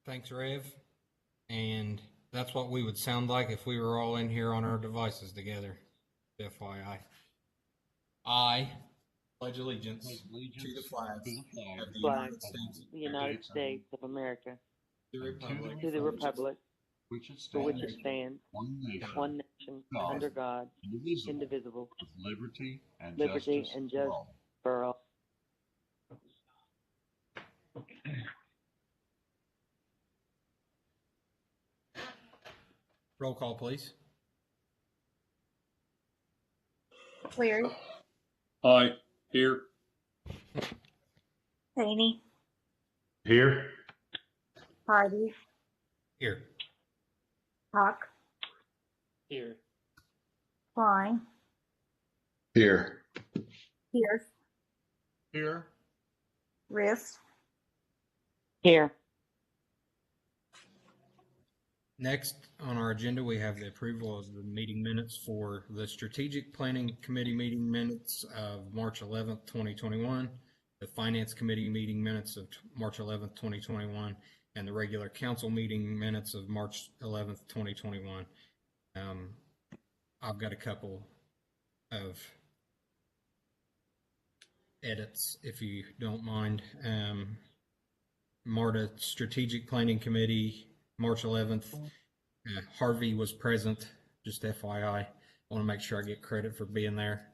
Thanks, Rev. And that's what we would sound like if we were all in here on our devices together. FYI. I pledge allegiance to the flag of the flag United States of the United States of America, the republic to the republic for which it stands, one one nation, under God, indivisible, with liberty and liberty justice and for justice all. for all. Roll call, please. Cleary, Aye. Here. Haney, Here. Hardy, Here. Hawk, Here. Klein, Here. Pierce, Here. Riss, Here. Next on our agenda, we have the approval of the meeting minutes for the Strategic Planning Committee meeting minutes of March 11th, 2021, the Finance Committee meeting minutes of March 11th, 2021, and the regular council meeting minutes of March 11th, 2021. I've got a couple of edits, if you don't mind. MARTA Strategic Planning Committee, March 11th. Harvey was present, just FYI. I want to make sure I get credit for being there.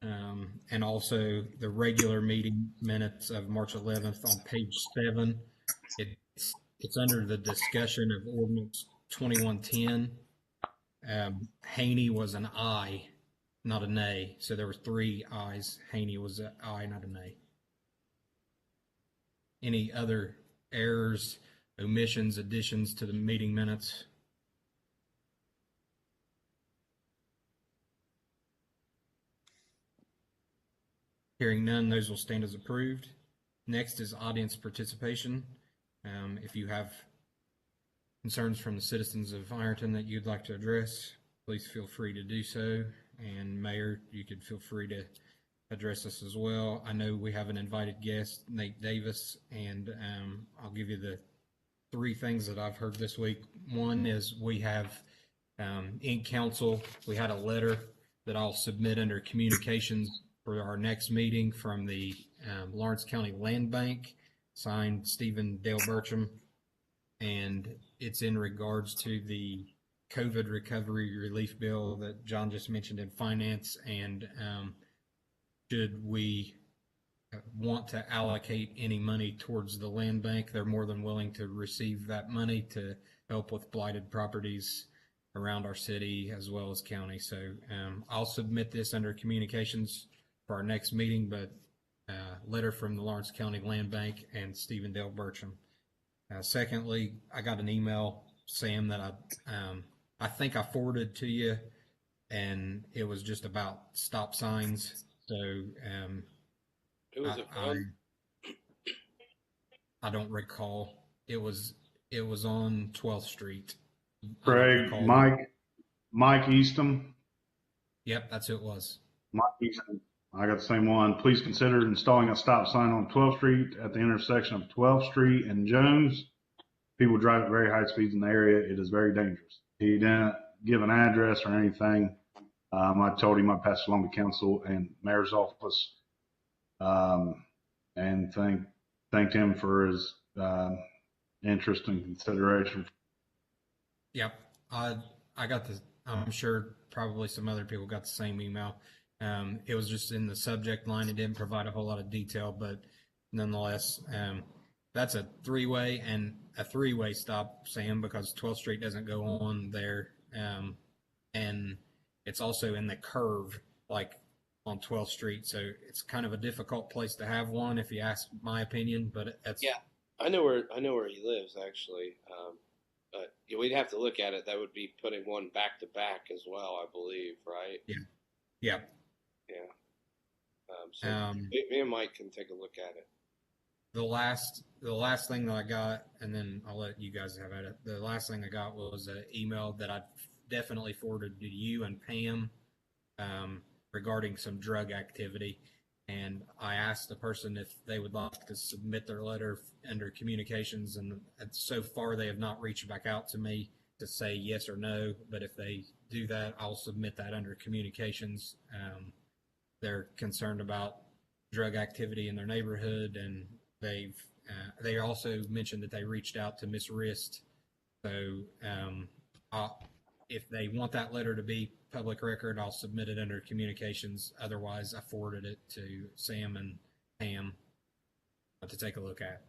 And also the regular meeting minutes of March 11th on page 7. It's under the discussion of ordinance 2110. Haney was an aye, not a nay. So there were 3 ayes. Haney was an aye, not a nay. Any other errors, omissions, additions to the meeting minutes? Hearing none, those will stand as approved. Next is audience participation. If you have concerns from the citizens of Ironton that you'd like to address, please feel free to do so. And Mayor, you could feel free to address us as well. I know we have an invited guest, Nate Davis, and I'll give you the 3 things that I've heard this week. One is we have in council, we had a letter that I'll submit under communications for our next meeting from the Lawrence County Land Bank, signed Stephen Dale Burcham, and it's in regards to the COVID recovery relief bill that John just mentioned in finance, and should we want to allocate any money towards the land bank, they're more than willing to receive that money to help with blighted properties around our city as well as county. So I'll submit this under communications for our next meeting, but letter from the Lawrence County Land Bank and Stephen Dale Burcham. Secondly, I got an email, Sam, that I think I forwarded to you, and it was just about stop signs. So Who was it from? I don't recall. It was on 12th Street. Craig, Mike Eastham. Yep, that's who it was. Mike Eastham. I got the same one. Please consider installing a stop sign on 12th Street at the intersection of 12th Street and Jones. People drive at very high speeds in the area. It is very dangerous. He didn't give an address or anything. I told him I'd pass it along to council and mayor's office, and thanked him for his interest and consideration. Yep, I got the. I'm sure probably some other people got the same email. It was just in the subject line. It didn't provide a whole lot of detail, but nonetheless, that's a 3-way and a 3-way stop, Sam, because 12th Street doesn't go on there, and it's also in the curve, like on 12th Street. So it's kind of a difficult place to have one, if you ask my opinion. But it's I know where he lives actually. But we'd have to look at it. That would be putting one back to back as well, I believe, right? Yeah. So me and Mike can take a look at it. The last thing that I got, and then I'll let you guys have at it. The last thing I got was an email that I definitely forwarded to you and Pam regarding some drug activity. And I asked the person if they would like to submit their letter under communications, and so far they have not reached back out to me to say yes or no. But if they do that, I'll submit that under communications. They're concerned about drug activity in their neighborhood, and they also mentioned that they reached out to Miss Rist. So if they want that letter to be public record, I'll submit it under communications. Otherwise, I forwarded it to Sam and Pam to take a look at.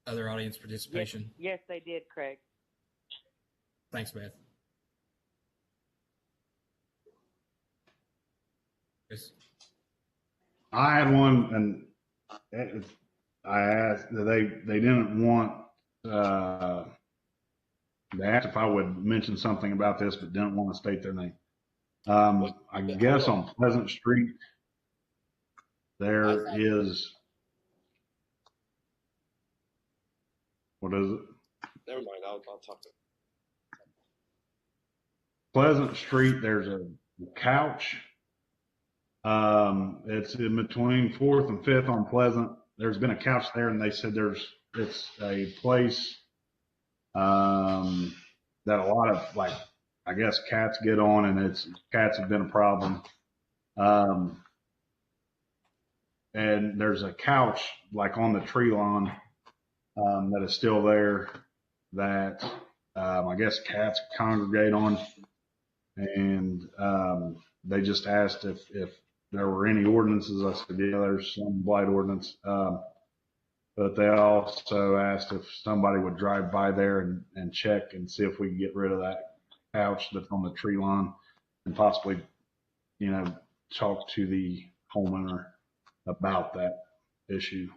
Other audience participation? Yes, they did, Craig. Thanks, Beth. Chris? I had one, and I asked that they didn't want. They asked if I would mention something about this, but didn't want to state their name. I guess on Pleasant Street, there is. What is it? Never mind. I'll talk to. Pleasant Street, there's a couch. It's in between 4th and 5th on Pleasant. There's been a couch there, and they said it's a place that a lot of, like, I guess cats get on, and cats have been a problem. And there's a couch like on the tree lawn that is still there that I guess cats congregate on, and they just asked if there were any ordinances. I said, yeah, there's some blight ordinance. But they also asked if somebody would drive by there and check and see if we can get rid of that couch that's on the tree lawn, and possibly, talk to the homeowner about that issue.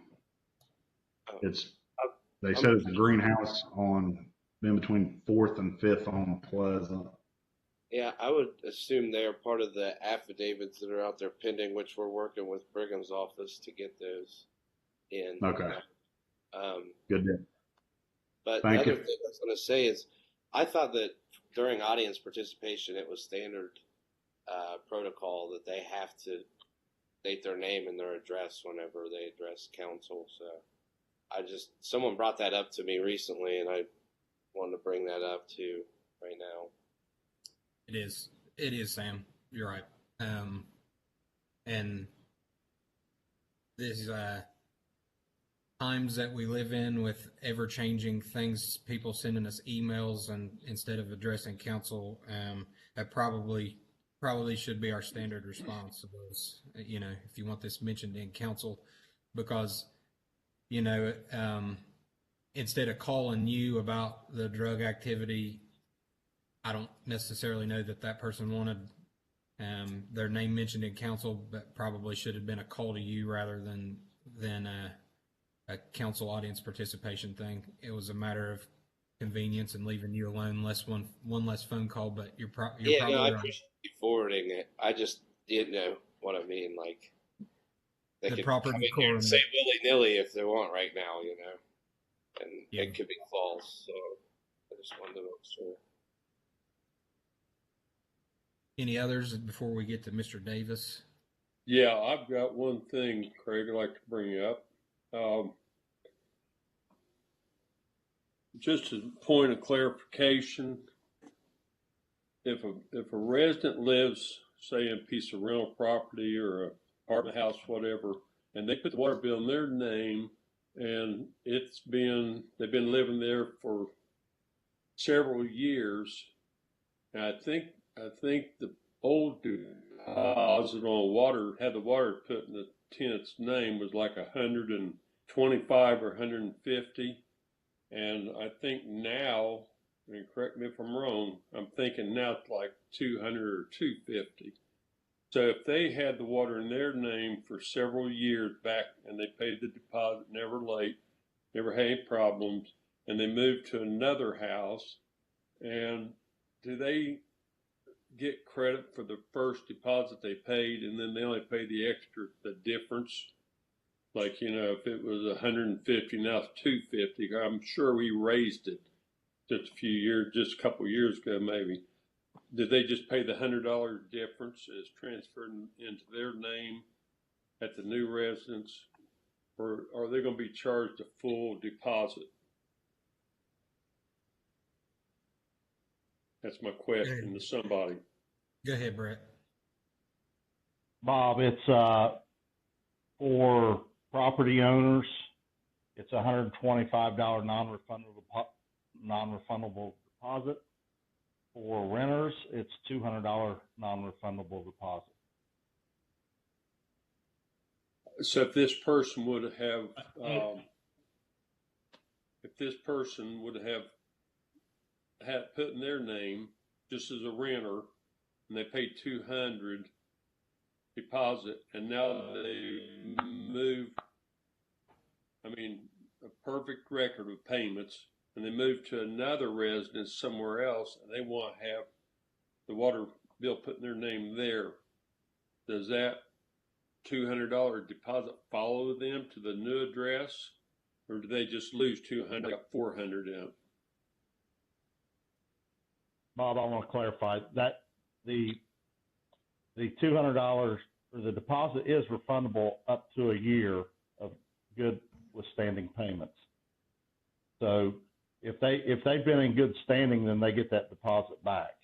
They said it's a greenhouse in between 4th and 5th on Pleasant. Yeah, I would assume they are part of the affidavits that are out there pending, which we're working with Brigham's office to get those in. Okay. Good deal. But Thank the you. other thing I was going to say is, I thought that during audience participation, it was standard protocol that they have to state their name and their address whenever they address council. So someone brought that up to me recently, and I wanted to bring that up too right now. It is, Sam. You're right. And these times that we live in with ever-changing things, people sending us emails, and instead of addressing council, that probably should be our standard response to those. If you want this mentioned in council, because instead of calling you about the drug activity, I don't necessarily know that person wanted their name mentioned in council, but probably should have been a call to you rather than a council audience participation thing. It was a matter of convenience and leaving you alone, one less phone call. But you're probably I right. appreciate you forwarding it. I just didn't know what I mean. Like, they could come in here and say willy-nilly if they want right now, and it could be false. So I just wanted to make sure. Any others before we get to Mr. Davis? Yeah, I've got one thing, Craig, I'd like to bring up. Just a point of clarification, if a resident lives, say, in a piece of rental property or an apartment house, whatever, and they put the water bill in their name, and they've been living there for several years, and I think the old deposit on water, had the water put in the tenant's name, was like 125 or 150. And I think now, and correct me if I'm wrong, I'm thinking now it's like 200 or 250. So if they had the water in their name for several years back and they paid the deposit, never late, never had any problems, and they moved to another house, and do they get credit for the first deposit they paid, and then they only pay the difference? Like, if it was 150, now it's 250. I'm sure we raised it just a couple of years ago, maybe. did they just pay the $100 difference as transferred into their name at the new residence, or are they going to be charged a full deposit? That's my question to somebody. Go ahead, Brett. Bob, it's for property owners, it's $125 non-refundable deposit. For renters, it's $200 non-refundable deposit. So if this person would have, had put in their name just as a renter, and they paid $200 deposit, and now they move, I mean, a perfect record of payments, and they move to another residence somewhere else, and they want to have the water bill put in their name there, does that $200 deposit follow them to the new address, or do they just lose $200, like $400 in? Bob, I want to clarify that the $200 or the deposit is refundable up to a year of good withstanding payments. So if they've been in good standing, then they get that deposit back.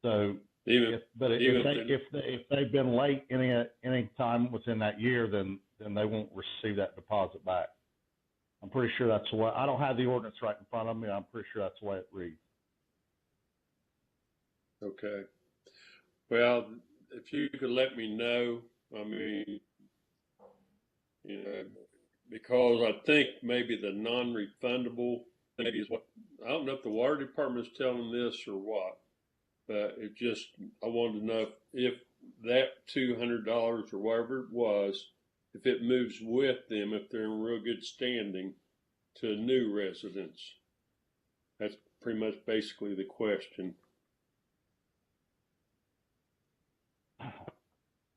So if they've been late any time within that year, then they won't receive that deposit back. I'm pretty sure that's the way. I don't have the ordinance right in front of me. I'm pretty sure that's the way it reads. Okay. Well, if you could let me know, I mean, because I think maybe the non-refundable maybe is what, I don't know if the water department is telling this or what, but I wanted to know if that $200 or whatever it was, if it moves with them, if they're in real good standing to a new residence. That's pretty much basically the question.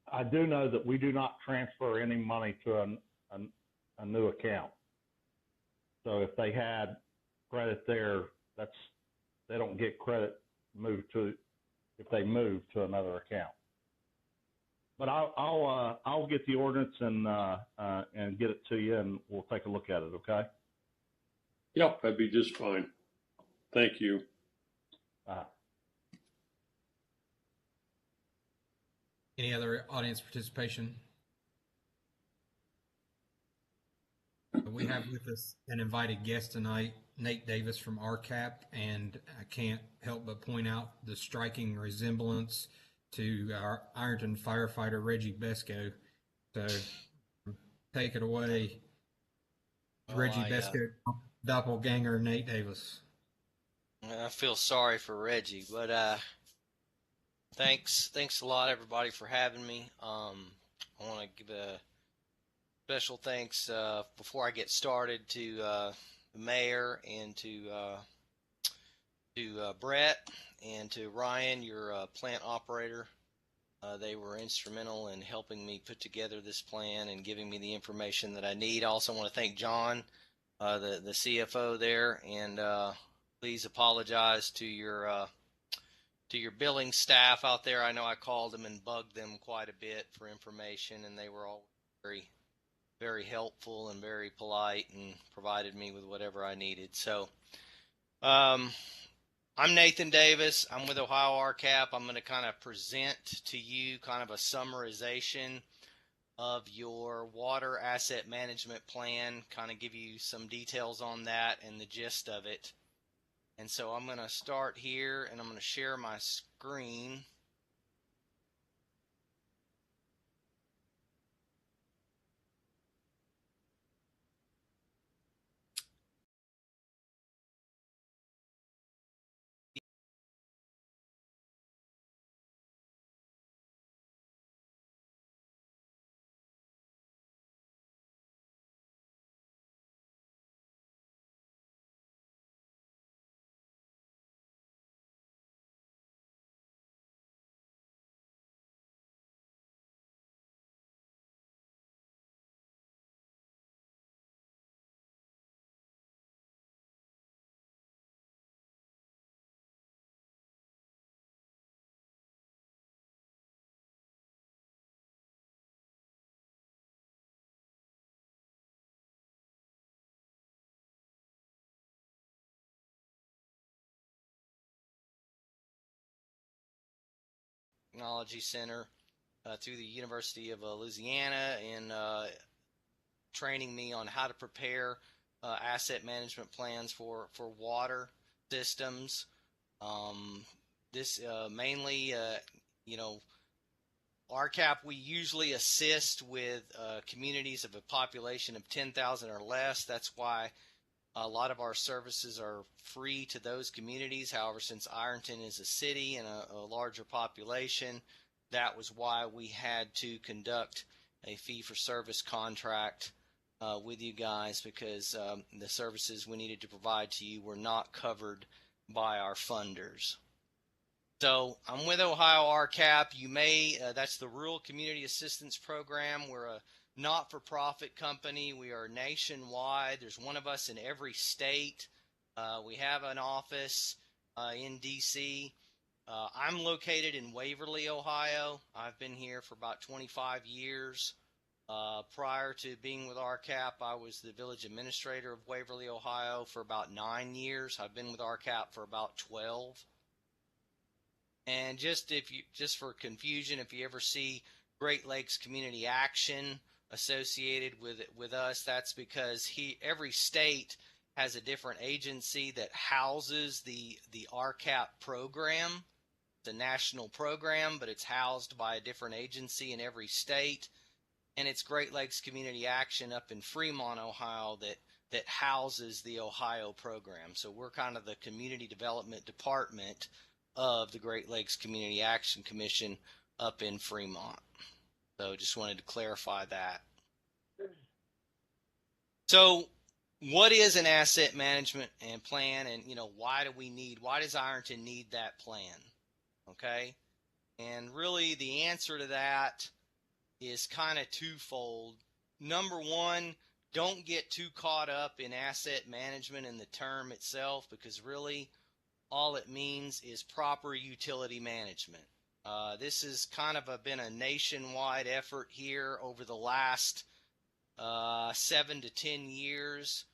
I do know that we do not transfer any money to a new account. So if they had credit there, they don't get credit if they move to another account. But I'll get the ordinance and get it to you, and we'll take a look at it. Okay? Yep, that'd be just fine. Thank you. Any other audience participation? We have with us an invited guest tonight, Nate Davis from RCAP, and I can't help but point out the striking resemblance to our Ironton firefighter Reggie Besco. So take it away, Reggie Besco, doppelganger Nate Davis. I feel sorry for Reggie, but thanks a lot, everybody, for having me. I want to give a special thanks before I get started to the mayor and to Brett and to Ryan, your plant operator. They were instrumental in helping me put together this plan and giving me the information that I need. I also want to thank John, the CFO there, and please apologize to your billing staff out there. I know I called them and bugged them quite a bit for information, and they were all very, very helpful and very polite and provided me with whatever I needed. So I'm Nathan Davis. I'm with Ohio RCAP. I'm going to kind of present to you kind of a summarization of your water asset management plan, kind of give you some details on that and the gist of it. And so I'm going to start here, and I'm going to share my screen. Technology Center through the University of Louisiana in training me on how to prepare asset management plans for water systems. This mainly, RCAP, we usually assist with communities of a population of 10,000 or less. That's why a lot of our services are free to those communities. However, since Ironton is a city and a larger population, that was why we had to conduct a fee-for-service contract with you guys, because the services we needed to provide to you were not covered by our funders. So I'm with Ohio RCAP. You may, that's the Rural Community Assistance Program. We're a not-for-profit company. We are nationwide. There's one of us in every state. We have an office in D.C. I'm located in Waverly, Ohio. I've been here for about 25 years. Prior to being with RCAP, I was the village administrator of Waverly, Ohio for about 9 years. I've been with RCAP for about 12. And just for confusion, if you ever see Great Lakes Community Action associated with us, that's because every state has a different agency that houses the RCAP program. It's a national program, but it's housed by a different agency in every state. And it's Great Lakes Community Action up in Fremont, Ohio, that houses the Ohio program. So we're kind of the community development department of the Great Lakes Community Action Commission up in Fremont. So just wanted to clarify that. So what is an asset management and plan, and why does Ironton need that plan? Okay. And really the answer to that is kind of twofold. Number one, don't get too caught up in asset management in the term itself, because really all it means is proper utility management. This has kind of been a nationwide effort here over the last 7 to 10 years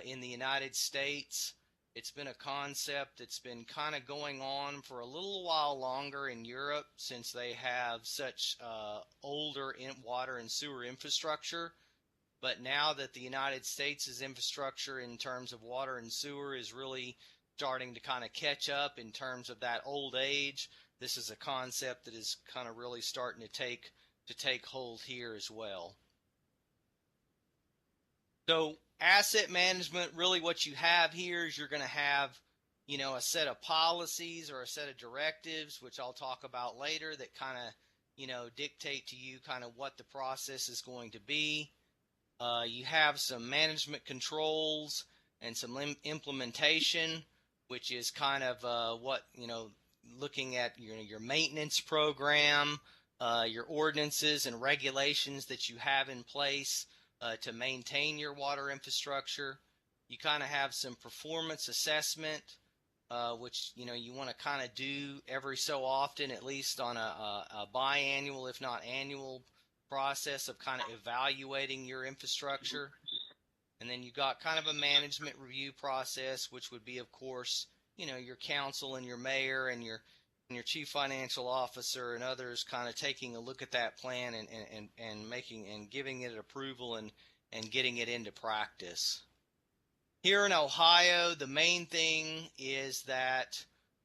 in the United States. It's been a concept that's been kind of going on for a little while longer in Europe, since they have such older water and sewer infrastructure. But now that the United States' infrastructure in terms of water and sewer is really starting to kind of catch up in terms of that old age, this is a concept that is kind of really starting to take hold here as well. So asset management, really what you have here is you're going to have, a set of policies or a set of directives, which I'll talk about later, that kind of, dictate to you kind of what the process is going to be. You have some management controls and some implementation, which is kind of what, looking at your maintenance program, your ordinances and regulations that you have in place to maintain your water infrastructure. You kind of have some performance assessment, which you want to kind of do every so often, at least on a biannual, if not annual, process of kind of evaluating your infrastructure. And then you got kind of a management review process, which would be, of course, your council and your mayor and your chief financial officer and others kind of taking a look at that plan and making and giving it approval and getting it into practice. Here in Ohio, the main thing is that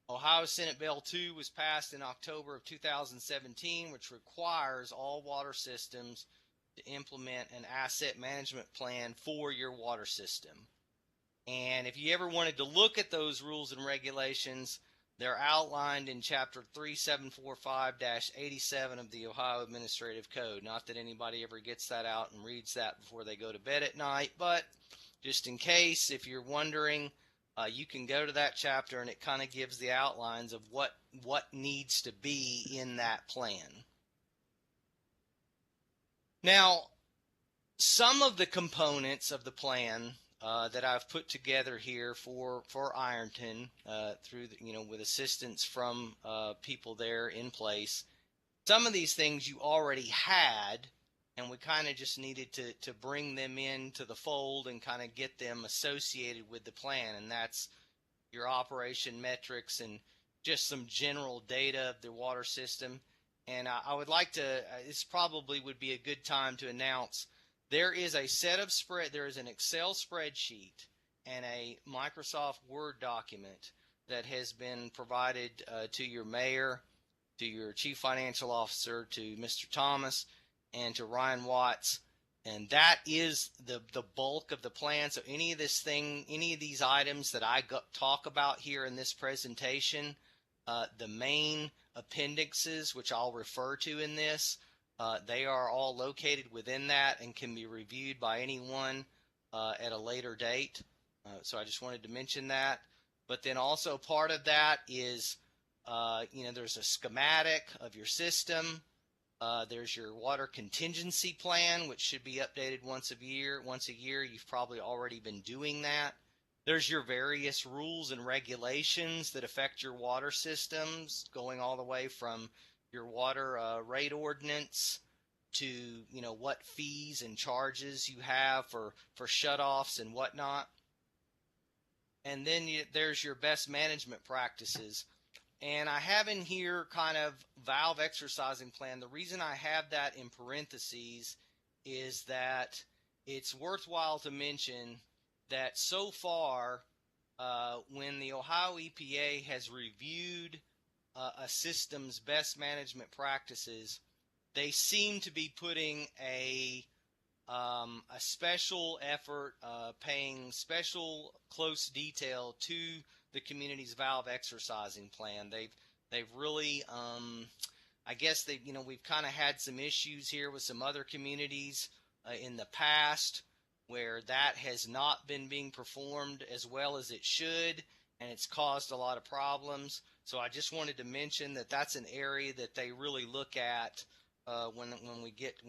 Ohio Senate Bill 2 was passed in October of 2017, which requires all water systems to implement an asset management plan for your water system. And if you ever wanted to look at those rules and regulations, they're outlined in Chapter 3745-87 of the Ohio Administrative Code. Not that anybody ever gets that out and reads that before they go to bed at night, but just in case, if you're wondering, you can go to that chapter, and it kind of gives the outlines of what needs to be in that plan. Now, some of the components of the plan that I've put together here for Ironton through with assistance from people there in place. Some of these things you already had, and we kind of just needed to bring them into the fold and kind of get them associated with the plan, and that's your operation metrics and just some general data of the water system. And I would like to, this probably would be a good time to announce, there is a set of there is an Excel spreadsheet and a Microsoft Word document that has been provided to your mayor, to your chief financial officer, to Mr. Thomas, and to Ryan Watts. And that is the bulk of the plan. So any of these items that I talk about here in this presentation, the main appendixes, which I'll refer to in this, they are all located within that and can be reviewed by anyone at a later date. So I just wanted to mention that. But then also part of that is, there's a schematic of your system. There's your water contingency plan, which should be updated once a year. You've probably already been doing that. There's your various rules and regulations that affect your water systems, going all the way from your water rate ordinance to, what fees and charges you have for shutoffs and whatnot. And then there's your best management practices. And I have in here kind of valve exercising plan. The reason I have that in parentheses is that it's worthwhile to mention that so far, when the Ohio EPA has reviewed a system's best management practices, they seem to be putting a special effort, paying special close detail to the community's valve exercising plan. They've really, I guess we've kind of had some issues here with some other communities in the past where that has not been being performed as well as it should, and it's caused a lot of problems. So I just wanted to mention that that's an area that they really look at when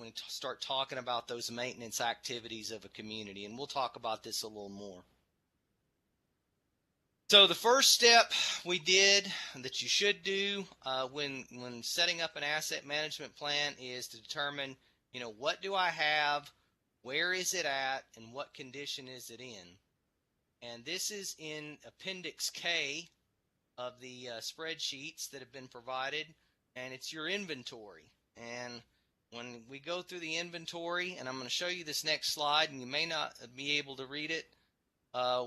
we start talking about those maintenance activities of a community, and we'll talk about this a little more. So the first step we did that you should do when setting up an asset management plan is to determine, what do I have, where is it at, and what condition is it in? And this is in Appendix K of the spreadsheets that have been provided, and it's your inventory. And when we go through the inventory, and I'm going to show you this next slide, and you may not be able to read it,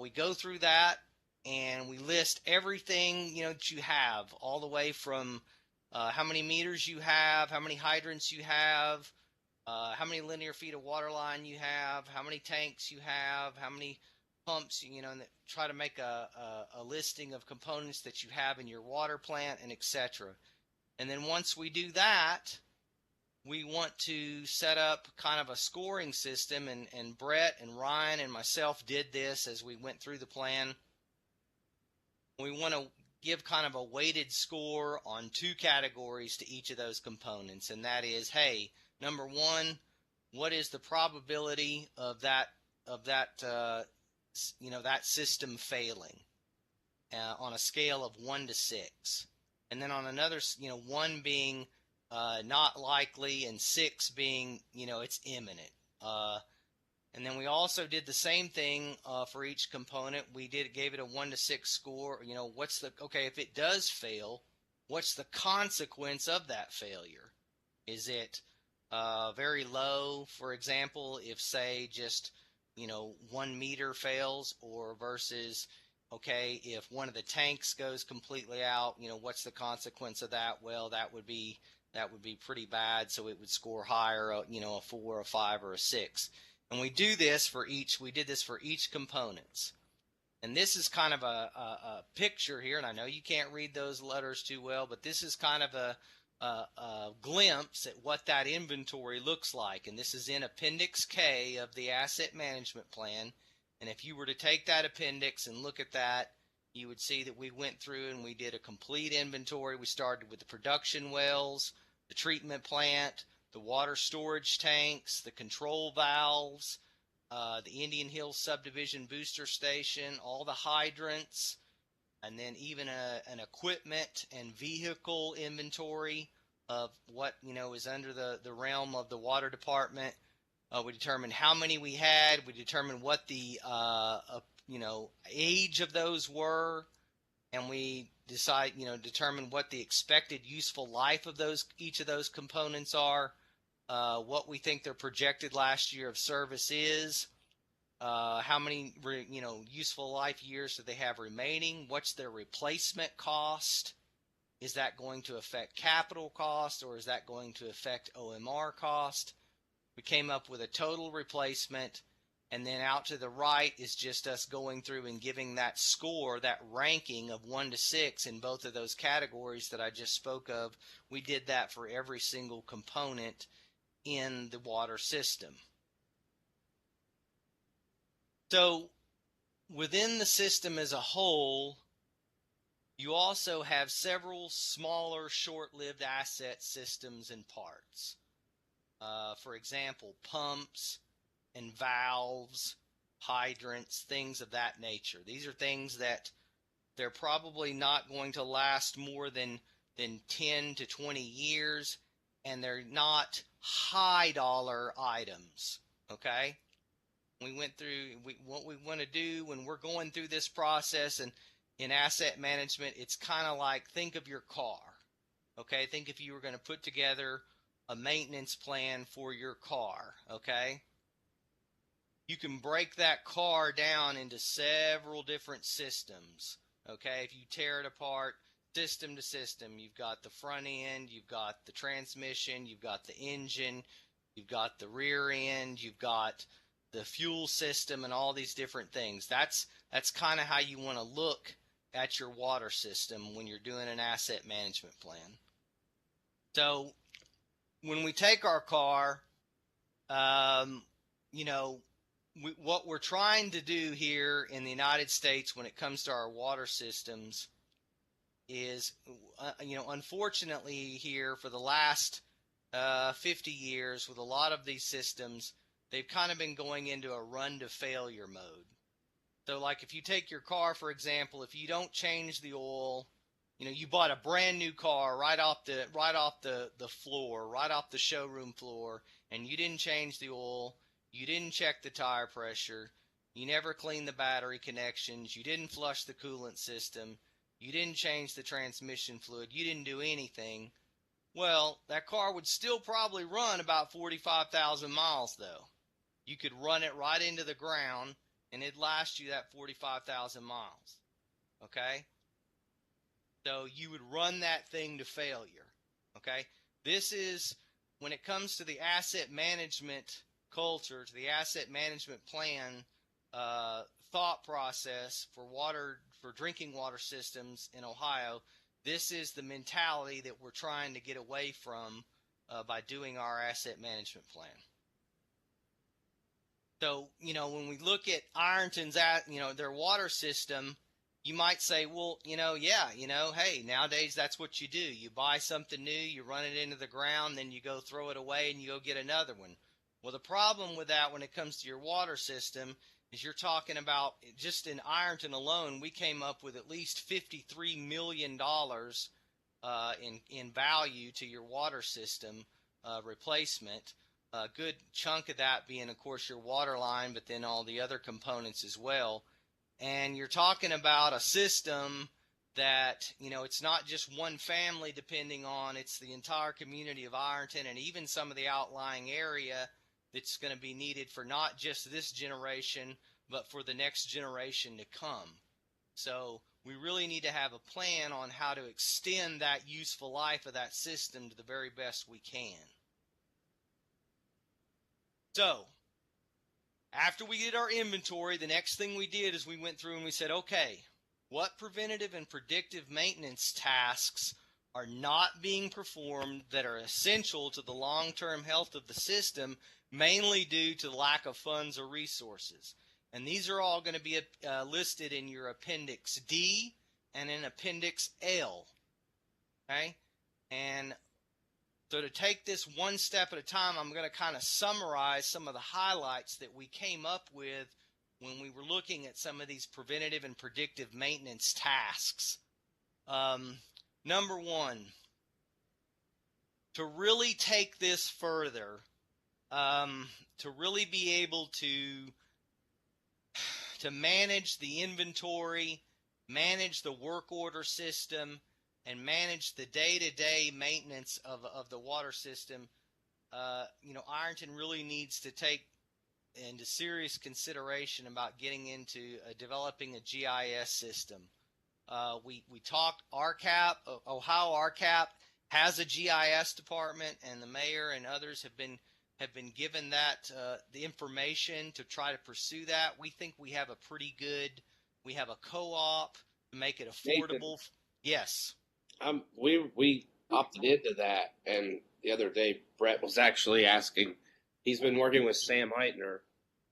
we go through that, and we list everything that you have, all the way from how many meters you have, how many hydrants you have, how many linear feet of water line you have, how many tanks you have, how many pumps, and try to make a listing of components that you have in your water plant, and etc. And then once we do that, we want to set up kind of a scoring system, and Brett and Ryan and myself did this as we went through the plan. We want to give kind of a weighted score on two categories to each of those components, and that is, hey, number one, what is the probability of that system failing on a scale of 1 to 6, and then on another, 1 being not likely, and 6 being, it's imminent. And then we also did the same thing for each component. We gave it a 1 to 6 score. If it does fail, what's the consequence of that failure? Is it very low, for example, if say just 1 meter fails, or versus if one of the tanks goes completely out, what's the consequence of that? Well, that would be pretty bad, so it would score higher, a 4, a 5, or a 6. And we did this for each components. And this is kind of a picture here, and I know you can't read those letters too well, but this is kind of a glimpse at what that inventory looks like. And this is in Appendix K of the Asset Management Plan. And if you were to take that appendix and look at that, you would see that we went through and we did a complete inventory. We started with the production wells, the treatment plant, the water storage tanks, the control valves, the Indian Hills Subdivision Booster Station, all the hydrants, and then even an equipment and vehicle inventory of what is under the realm of the water department. We determined how many we had. We determined what the age of those were, and we decide, determine what the expected useful life of each of those components are, what we think their projected last year of service is, how many, useful life years do they have remaining, what's their replacement cost, is that going to affect capital cost, or is that going to affect OMR cost? We came up with a total replacement, and then out to the right is just us going through and giving that score, that ranking of 1 to 6 in both of those categories that I just spoke of. We did that for every single component in the water system. So within the system as a whole, you also have several smaller, short-lived asset systems and parts. For example, pumps and valves, hydrants, things of that nature. These are things that they're probably not going to last more than 10 to 20 years, and they're not high dollar items, okay? We went through what we want to do when we're going through this process, and in asset management, it's kind of like, think of your car, okay? Think if you were going to put together a maintenance plan for your car, okay? You can break that car down into several different systems, okay? If you tear it apart system to system, you've got the front end, you've got the transmission, you've got the engine, you've got the rear end, you've got the fuel system, and all these different things. That's kind of how you want to look at your water system when you're doing an asset management plan. So when we take our car, what we're trying to do here in the United States when it comes to our water systems is, unfortunately here for the last 50 years with a lot of these systems, they've kind of been going into a run to failure mode. So like if you take your car, for example, if you don't change the oil, you bought a brand new car right off the floor, right off the showroom floor, and you didn't change the oil, you didn't check the tire pressure, you never cleaned the battery connections, you didn't flush the coolant system, you didn't change the transmission fluid, you didn't do anything. Well, that car would still probably run about 45,000 miles though. You could run it right into the ground and it'd last you that 45,000 miles. Okay? So you would run that thing to failure. Okay? This is, when it comes to the asset management culture, to the asset management plan thought process for drinking water systems in Ohio, this is the mentality that we're trying to get away from by doing our asset management plan. So, when we look at Ironton's, their water system, you might say, well, hey, nowadays that's what you do. You buy something new, you run it into the ground, then you go throw it away and you go get another one. Well, the problem with that when it comes to your water system is you're talking about, just in Ironton alone, we came up with at least $53 million in value to your water system replacement. A good chunk of that being, of course, your water line, but then all the other components as well. And you're talking about a system that, it's not just one family depending on, it's the entire community of Ironton and even some of the outlying area that's going to be needed for not just this generation, but for the next generation to come. So we really need to have a plan on how to extend that useful life of that system to the very best we can. So after we did our inventory, the next thing we did is we went through and we said, okay, what preventative and predictive maintenance tasks are not being performed that are essential to the long-term health of the system, mainly due to lack of funds or resources? And these are all going to be listed in your Appendix D and in Appendix L. Okay? And so to take this one step at a time, I'm going to kind of summarize some of the highlights that we came up with when we were looking at some of these preventative and predictive maintenance tasks. Number one, to really take this further, to really be able to manage the inventory manage the work order system, and manage the day-to-day maintenance of the water system, Ironton really needs to take into serious consideration about getting into developing a GIS system. We talked RCAP, Ohio RCAP has a GIS department, and the mayor and others have been given that the information to try to pursue that. We think we have a pretty good. We have a co-op to make it affordable. Nathan, yes. We opted into that, and the other day Brett was actually asking. He's been working with Sam Eitner.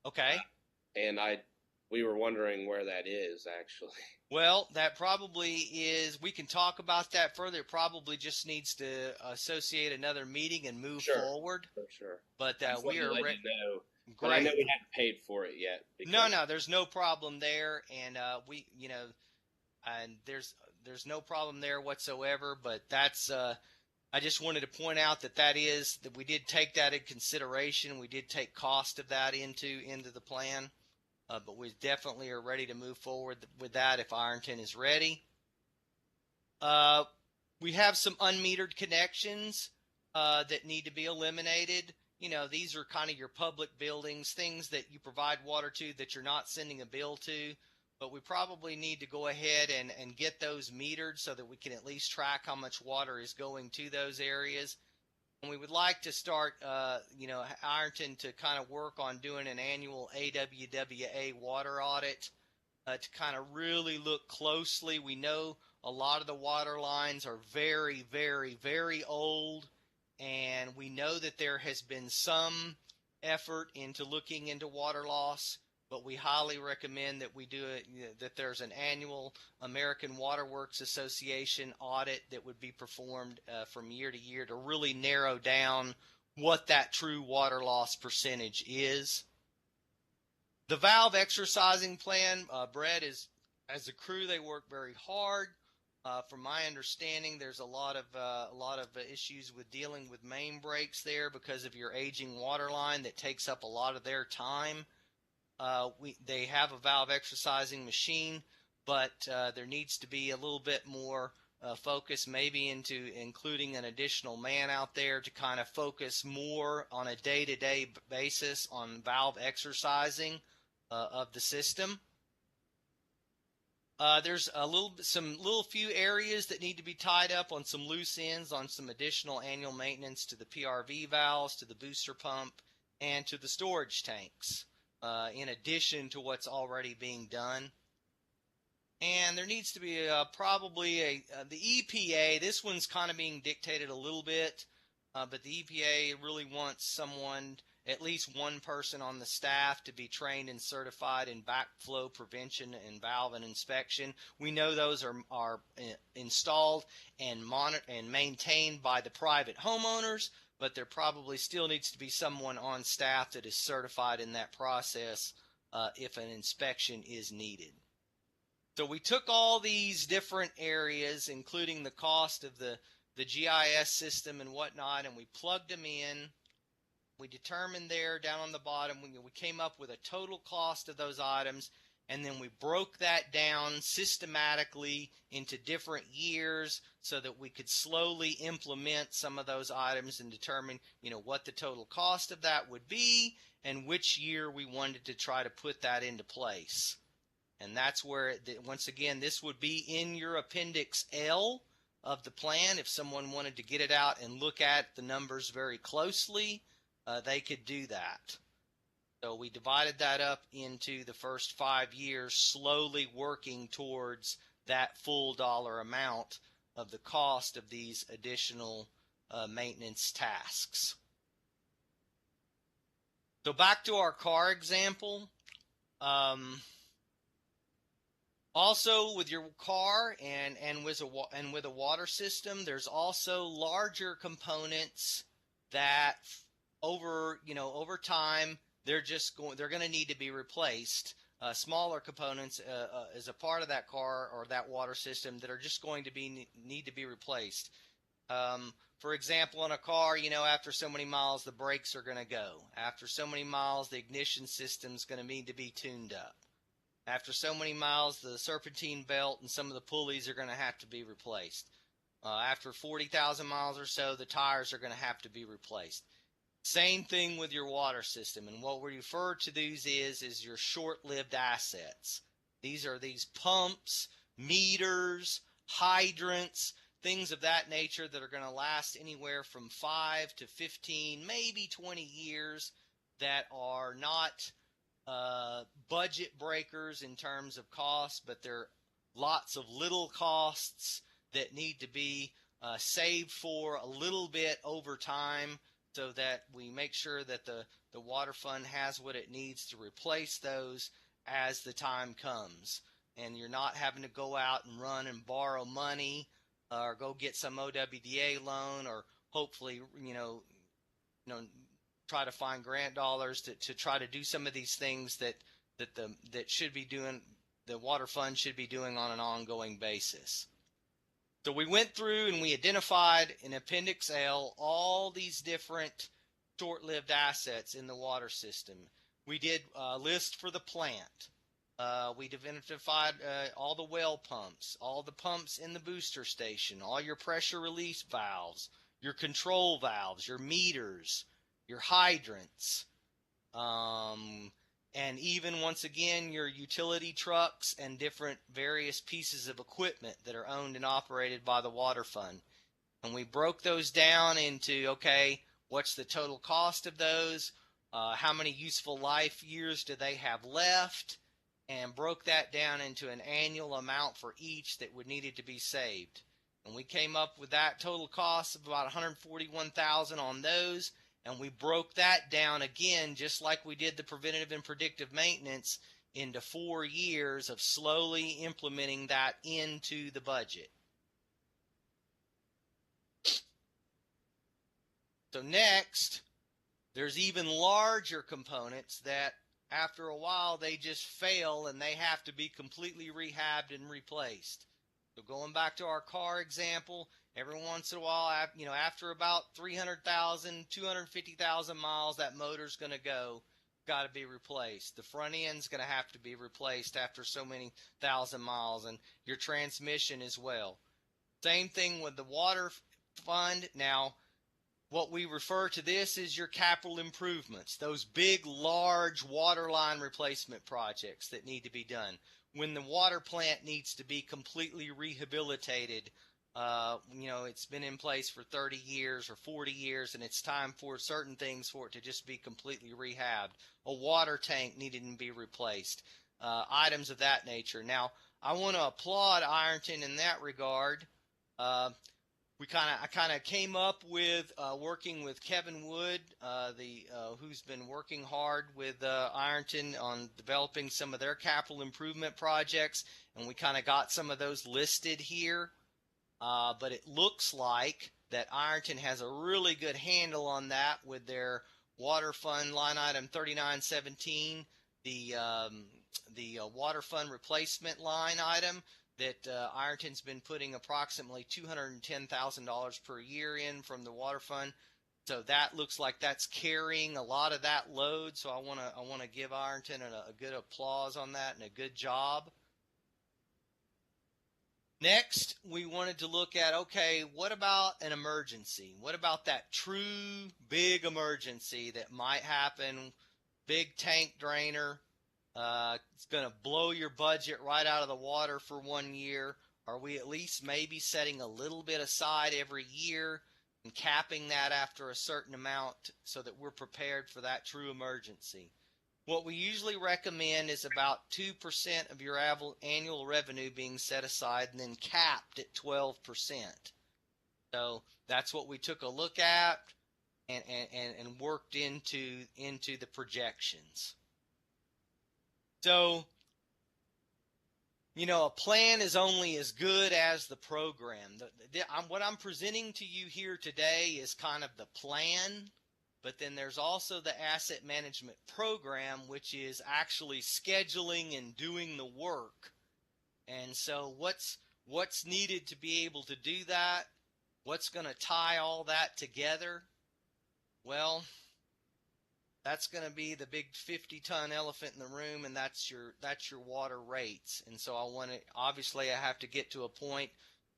Okay. And we were wondering where that is actually. Well, that probably is. We can talk about that further. It probably just needs to associate another meeting and move forward. For sure. But we are ready. Know. Great. But I know we hadn't paid for it yet. No, there's no problem there, and and there's no problem there whatsoever. But that's I just wanted to point out that we did take that in consideration. We did take cost of that into the plan, but we definitely are ready to move forward with that if Ironton is ready. We have some unmetered connections that need to be eliminated. These are kind of your public buildings, things that you provide water to that you're not sending a bill to. But we probably need to go ahead and get those metered so that we can at least track how much water is going to those areas. And we would like to start, Ironton to kind of work on doing an annual AWWA water audit to kind of really look closely. We know a lot of the water lines are very, very, very old, and we know that there has been some effort into looking into water loss. But we highly recommend that we do it, that there's an annual American Water Works Association audit that would be performed from year to year to really narrow down what that true water loss percentage is. The valve exercising plan, Brett, as a crew, they work very hard. From my understanding, there's a lot of issues with dealing with main breaks there because of your aging water line that takes up a lot of their time. They have a valve exercising machine, but there needs to be a little bit more focus, maybe into including an additional man out there to kind of focus more on a day-to-day basis on valve exercising of the system. There's some few areas that need to be tied up on some loose ends on some additional annual maintenance to the PRV valves, to the booster pump, and to the storage tanks. In addition to what's already being done. And there needs to be the EPA, this one's kind of being dictated a little bit, but the EPA really wants someone, at least one person on the staff, to be trained and certified in backflow prevention and valve and inspection. We know those are installed and maintained by the private homeowners, but there probably still needs to be someone on staff that is certified in that process if an inspection is needed. So we took all these different areas, including the cost of the GIS system and whatnot, and we plugged them in. We determined there down on the bottom, we came up with a total cost of those items, and then we broke that down systematically into different years so that we could slowly implement some of those items and determine, what the total cost of that would be and which year we wanted to try to put that into place. And that's where, once again, this would be in your Appendix L of the plan. If someone wanted to get it out and look at the numbers very closely, they could do that. So we divided that up into the first 5 years, slowly working towards that full dollar amount of the cost of these additional maintenance tasks. So back to our car example. Also, with your car and with a water system, there's also larger components that over time they're going to need to be replaced. Smaller components as a part of that car or that water system that are just going to need to be replaced. For example, in a car, after so many miles, the brakes are going to go. After so many miles, the ignition system's going to need to be tuned up. After so many miles, the serpentine belt and some of the pulleys are going to have to be replaced. After 40,000 miles or so, the tires are going to have to be replaced. Same thing with your water system. And what we refer to these is your short-lived assets. These are these pumps, meters, hydrants, things of that nature that are going to last anywhere from 5 to 15, maybe 20 years, that are not budget breakers in terms of cost, but they're lots of little costs that need to be saved for a little bit over time, so that we make sure that the water fund has what it needs to replace those as the time comes. And you're not having to go out and run and borrow money or go get some OWDA loan, or hopefully, try to find grant dollars to try to do some of these things that should be doing, the water fund should be doing on an ongoing basis. So we went through and we identified in Appendix L all these different short-lived assets in the water system. We did a list for the plant. We identified all the well pumps, all the pumps in the booster station, all your pressure release valves, your control valves, your meters, your hydrants, and even, once again, your utility trucks and different various pieces of equipment that are owned and operated by the water fund. And we broke those down into, okay, what's the total cost of those? How many useful life years do they have left? And broke that down into an annual amount for each that would needed to be saved. And we came up with that total cost of about $141,000 on those. And we broke that down again, just like we did the preventative and predictive maintenance, into 4 years of slowly implementing that into the budget. So next, there's even larger components that after a while they just fail and they have to be completely rehabbed and replaced. So going back to our car example, every once in a while, after about 300,000, 250,000 miles, that motor's going to got to be replaced. The front end's going to have to be replaced after so many thousand miles, and your transmission as well. Same thing with the water fund. Now, what we refer to this is your capital improvements, those big, large water line replacement projects that need to be done. When the water plant needs to be completely rehabilitated, it's been in place for 30 years or 40 years, and it's time for certain things for it to just be completely rehabbed. A water tank needed to be replaced, items of that nature. Now, I want to applaud Ironton in that regard. I kind of came up with working with Kevin Wood, who's been working hard with Ironton on developing some of their capital improvement projects, and we kind of got some of those listed here. But it looks like that Ironton has a really good handle on that with their water fund line item 3917, the water fund replacement line item that Ironton's been putting approximately $210,000 per year in from the water fund. So that looks like that's carrying a lot of that load. So I want to give Ironton a good applause on that and a good job. Next, we wanted to look at, okay, what about an emergency? What about that true big emergency that might happen? Big tank drainer. It's going to blow your budget right out of the water for 1 year. Are we at least maybe setting a little bit aside every year and capping that after a certain amount so that we're prepared for that true emergency? What we usually recommend is about 2% of your annual revenue being set aside and then capped at 12%. So that's what we took a look at and worked into the projections. So, a plan is only as good as the program. What I'm presenting to you here today is kind of the plan, but then there's also the asset management program, which is actually scheduling and doing the work. And so what's needed to be able to do that? What's going to tie all that together? Well, That's going to be the big 50-ton elephant in the room, and that's your water rates. And so obviously I have to get to a point.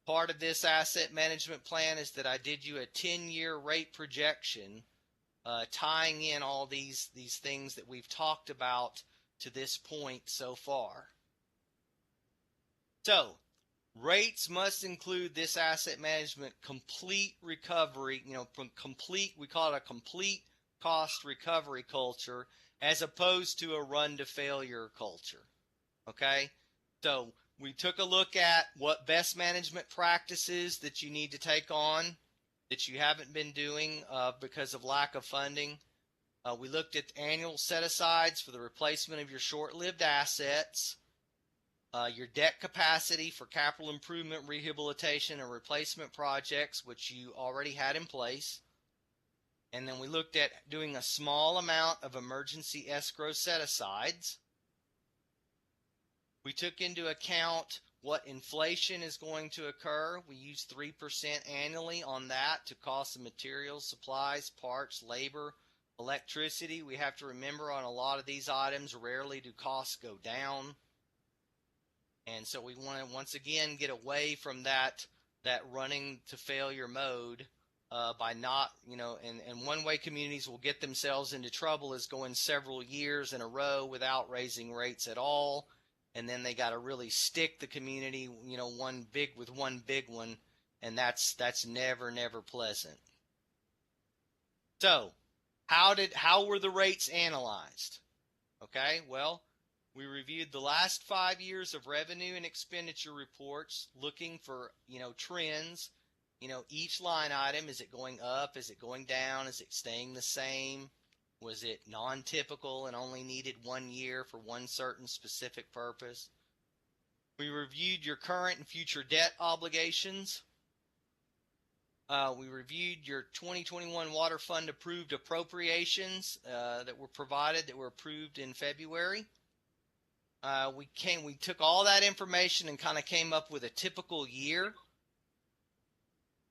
Part of this asset management plan is that I did you a 10-year rate projection, tying in all these things that we've talked about to this point so far. So, rates must include this asset management complete recovery, we call it a complete cost recovery culture as opposed to a run to failure culture. Okay? So, we took a look at what best management practices that you need to take on that you haven't been doing because of lack of funding. We looked at annual set-asides for the replacement of your short-lived assets, your debt capacity for capital improvement, rehabilitation, and replacement projects, which you already had in place. And then we looked at doing a small amount of emergency escrow set-asides. We took into account what inflation is going to occur. We use 3% annually on that to cost of materials, supplies, parts, labor, electricity. We have to remember on a lot of these items, rarely do costs go down. And so we want to once again get away from that running to failure mode by not, and one way communities will get themselves into trouble is going several years in a row without raising rates at all. And then they got to really stick the community, one big one, and that's never pleasant. So, how were the rates analyzed? Okay, well, we reviewed the last 5 years of revenue and expenditure reports, looking for trends. Each line item, is it going up? Is it going down? Is it staying the same? Was it non-typical and only needed 1 year for one certain specific purpose? We reviewed your current and future debt obligations. We reviewed your 2021 Water Fund approved appropriations that were provided, that were approved in February. We took all that information and kind of came up with a typical year.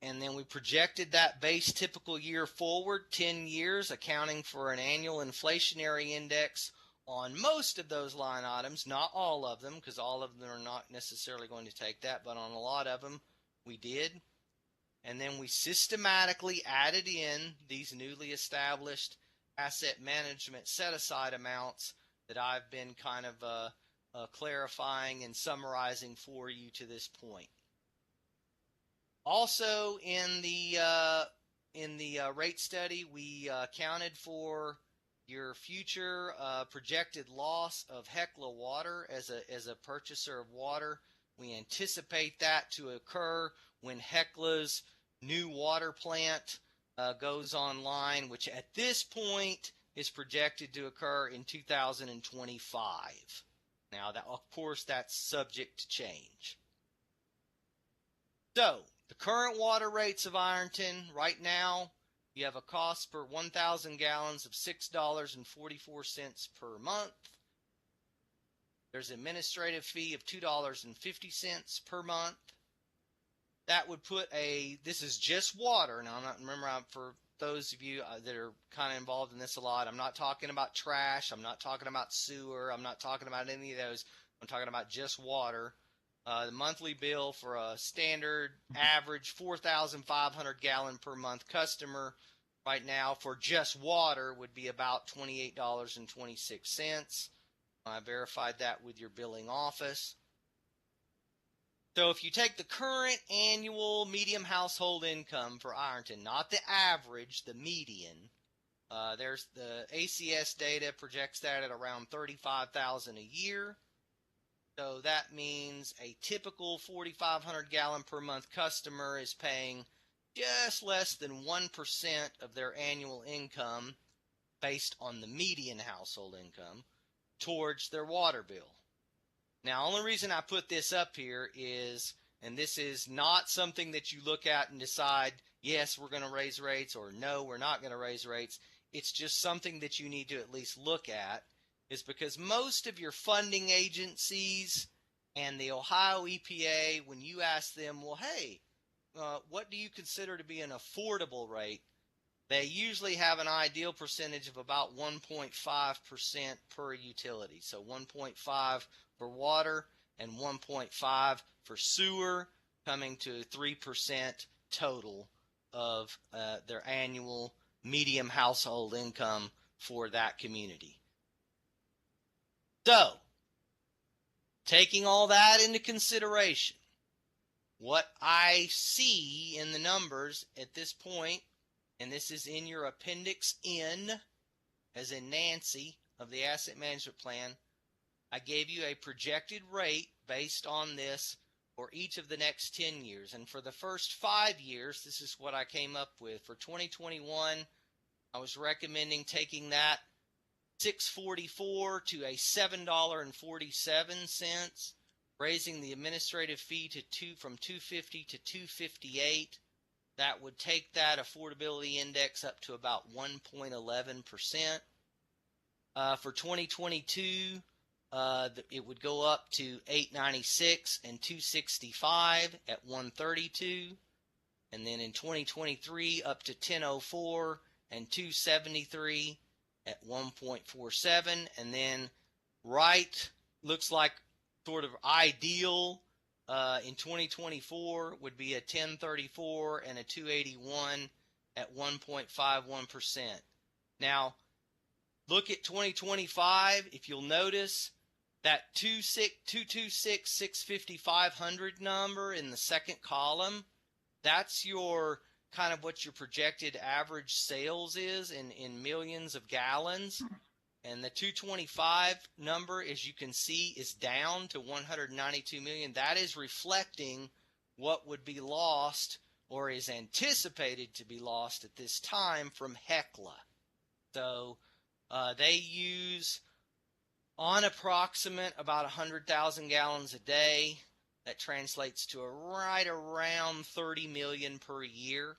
And then we projected that base typical year forward 10 years, accounting for an annual inflationary index on most of those line items, not all of them, because all of them are not necessarily going to take that, but on a lot of them we did. And then we systematically added in these newly established asset management set-aside amounts that I've been kind of clarifying and summarizing for you to this point. Also, in the rate study, we accounted for your future projected loss of Hecla Water as a purchaser of water. We anticipate that to occur when Hecla's new water plant goes online, which at this point is projected to occur in 2025. Now, of course, that's subject to change. So, the current water rates of Ironton right now, you have a cost per 1,000 gallons of $6.44 per month. There's an administrative fee of $2.50 per month. That would put this is just water. Now, for those of you that are kind of involved in this a lot, I'm not talking about trash. I'm not talking about sewer. I'm not talking about any of those. I'm talking about just water. The monthly bill for a standard average 4,500 gallon per month customer right now for just water would be about $28.26. I verified that with your billing office. So if you take the current annual median household income for Ironton, not the average, the median, there's the ACS data projects that at around $35,000 a year. So that means a typical 4,500 gallon per month customer is paying just less than 1% of their annual income based on the median household income towards their water bill. Now, only reason I put this up here is, and this is not something that you look at and decide, yes, we're going to raise rates, or no, we're not going to raise rates. It's just something that you need to at least look at, is because most of your funding agencies and the Ohio EPA, when you ask them, well, hey, what do you consider to be an affordable rate? They usually have an ideal percentage of about 1.5% per utility. So 1.5 for water and 1.5 for sewer, coming to 3% total of their annual medium household income for that community. So, taking all that into consideration, what I see in the numbers at this point, and this is in your Appendix N, as in Nancy, of the Asset Management Plan, I gave you a projected rate based on this for each of the next 10 years. And for the first 5 years, this is what I came up with. For 2021, I was recommending taking that $6.44 to a $7.47, raising the administrative fee from $2.50 to $2.58. That would take that affordability index up to about 1.11%. For 2022, it would go up to $8.96 and $2.65 at 132, and then in 2023 up to $10.04 and $2.73 at 1.47, and then looks like sort of ideal in 2024 would be a 1034 and a 281 at 1.51%. Now, look at 2025. If you'll notice that 226 650 500 number in the second column, that's your kind of what your projected average sales is in millions of gallons. And the 225 number, as you can see, is down to 192 million. That is reflecting what would be lost or is anticipated to be lost at this time from HECLA. So they use on approximate about 100,000 gallons a day. That translates to right around 30 million per year.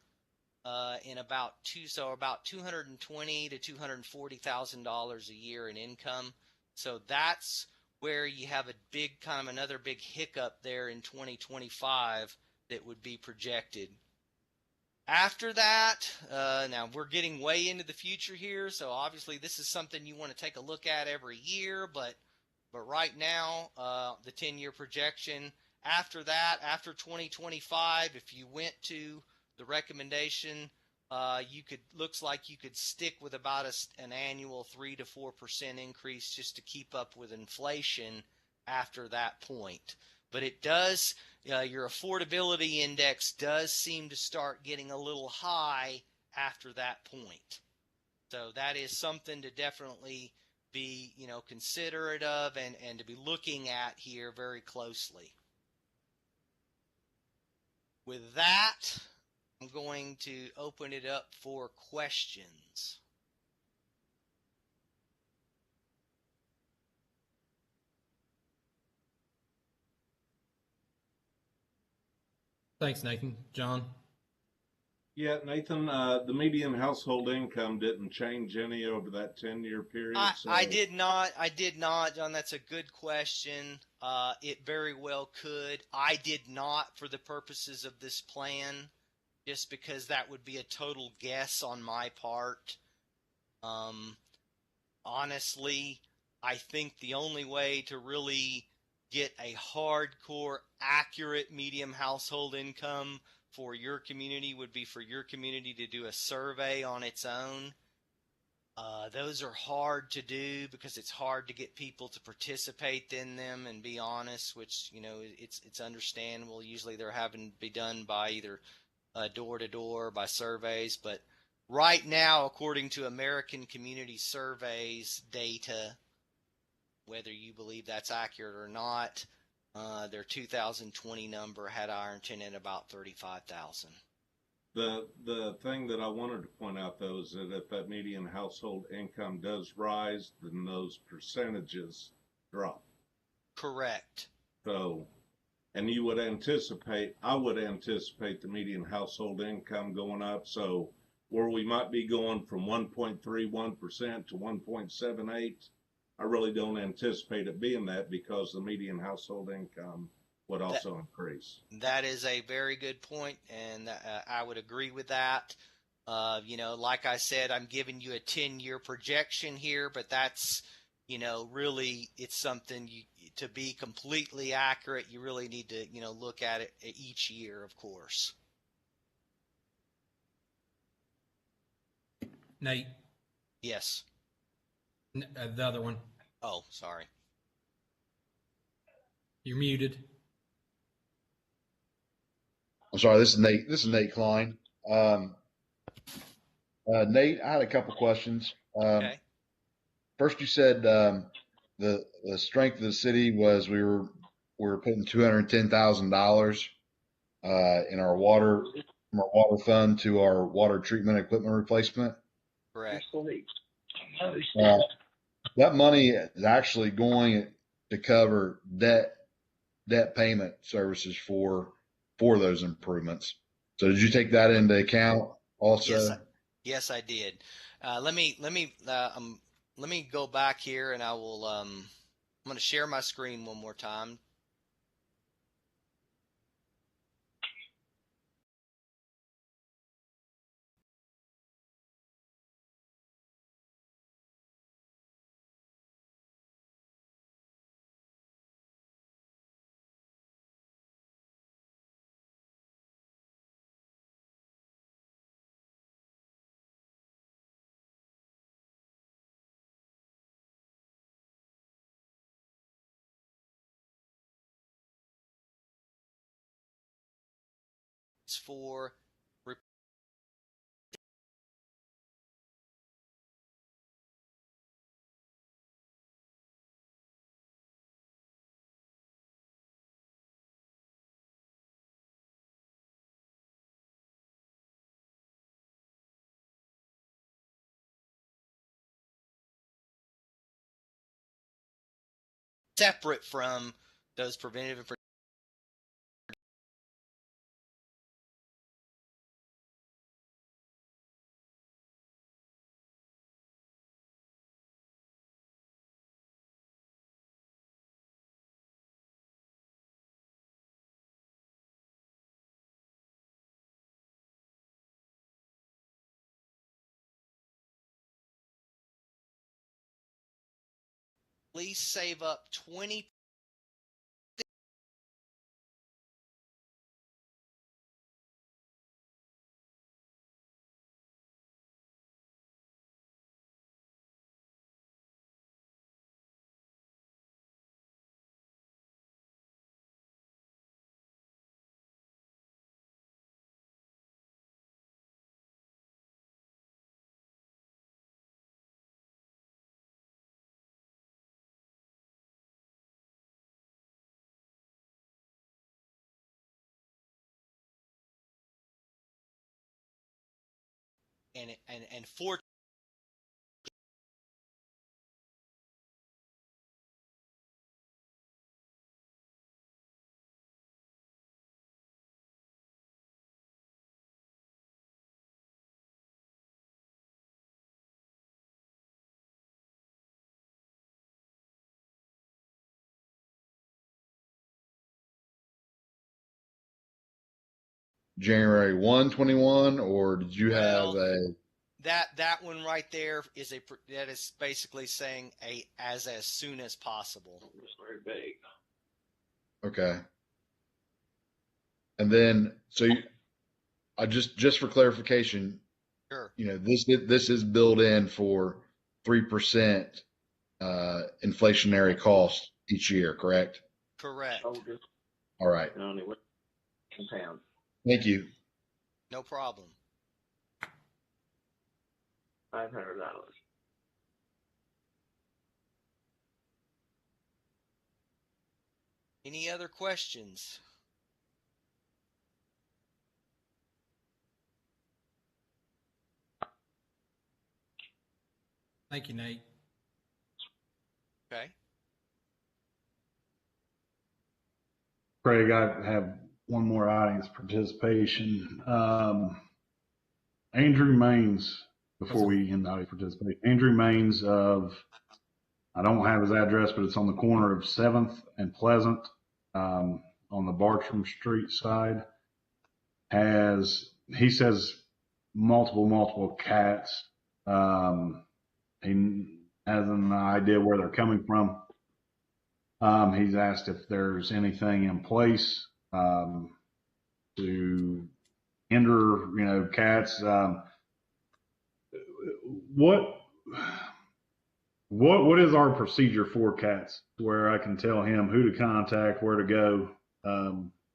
In about $220,000 to $240,000 a year in income. So that's where you have a big kind of another big hiccup there in 2025 that would be projected. After that, now we're getting way into the future here, so obviously this is something you want to take a look at every year, but right now, the 10-year projection. After that, after 2025, if you went to the recommendation, looks like you could stick with about an annual 3 to 4% increase just to keep up with inflation after that point. But it does, your affordability index does seem to start getting a little high after that point. So that is something to definitely be, considerate of and to be looking at here very closely. With that, I'm going to open it up for questions. Thanks, Nathan. John? Yeah, Nathan, the median household income didn't change any over that 10-year period. I did not, John. That's a good question. It very well could. I did not for the purposes of this plan, just because that would be a total guess on my part. Honestly, I think the only way to really get a hardcore, accurate medium household income for your community would be for your community to do a survey on its own. Those are hard to do because it's hard to get people to participate in them and be honest, which, it's understandable. Usually they're having to be done by either door to door by surveys. But right now, according to American Community Surveys data, whether you believe that's accurate or not, their 2020 number had Ironton at about 35,000. The thing that I wanted to point out, though, is that if that median household income does rise, then those percentages drop. Correct. So, and I would anticipate the median household income going up. So where we might be going from 1.31% to 1.78%, I really don't anticipate it being that because the median household income would also increase. That is a very good point, and I would agree with that. Like I said, I'm giving you a 10-year projection here, but that's, really it's something to be completely accurate, you really need to, look at it each year, of course. Nate, Yes. the other one. Oh, sorry. You're muted. I'm sorry, this is Nate Klein. Nate, I had a couple questions. Okay. First, you said the strength of the city was we were putting $210,000 in our water from our water fund to our water treatment equipment replacement. Correct. That money is actually going to cover debt payment services for those improvements. So did you take that into account also? Yes, I did. Let me go back here, and I will. I'm going to share my screen one more time. It's for separate from those preventative and please save up 20%. And for January 1, 21, or did you have well, a? that one right there is that is basically saying as soon as possible. It's very vague. Okay. And then, so I just for clarification, Sure. this is built in for 3% inflationary cost each year, correct? Correct. All right. Compound. Thank you. No problem. $500. Any other questions? Thank you, Nate. Okay. Craig, I have one more audience participation. Andrew Maines, before we end the audience participation, Andrew Maines I don't have his address, but it's on the corner of 7th and Pleasant, on the Bartram Street side. He says multiple cats. He has an idea where they're coming from. He's asked if there's anything in place to hinder, cats. What is our procedure for cats, where I can tell him who to contact, where to go?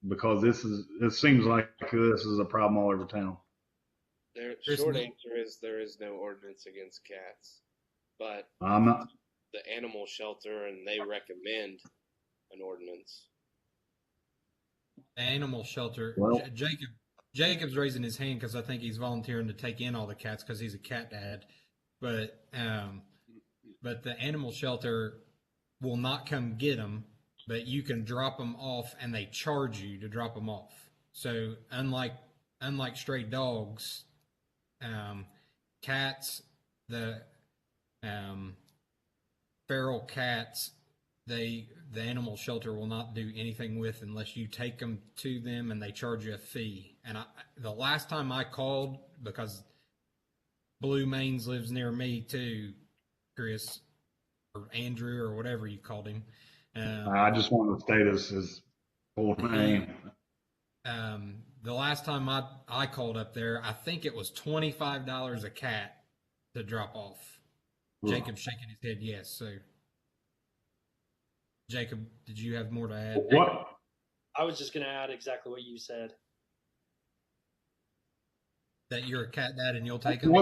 Because it seems like this is a problem all over town. Short answer is there is no ordinance against cats, but I'm not. The animal shelter and they recommend an ordinance. The animal shelter. Well, Jacob's raising his hand because I think he's volunteering to take in all the cats because he's a cat dad. But the animal shelter will not come get them, but you can drop them off, and they charge you to drop them off. So unlike stray dogs, cats, the feral cats, the animal shelter will not do anything with unless you take them to them, and they charge you a fee. And the last time I called, because Blue Mains lives near me too, Chris, or Andrew, or whatever you called him. I just wanted to state his full name. The last time I called up there, I think it was $25 a cat to drop off. Jacob's shaking his head yes. So, Jacob, did you have more to add? What? I was just going to add exactly what you said. That you're a cat dad and you'll take them?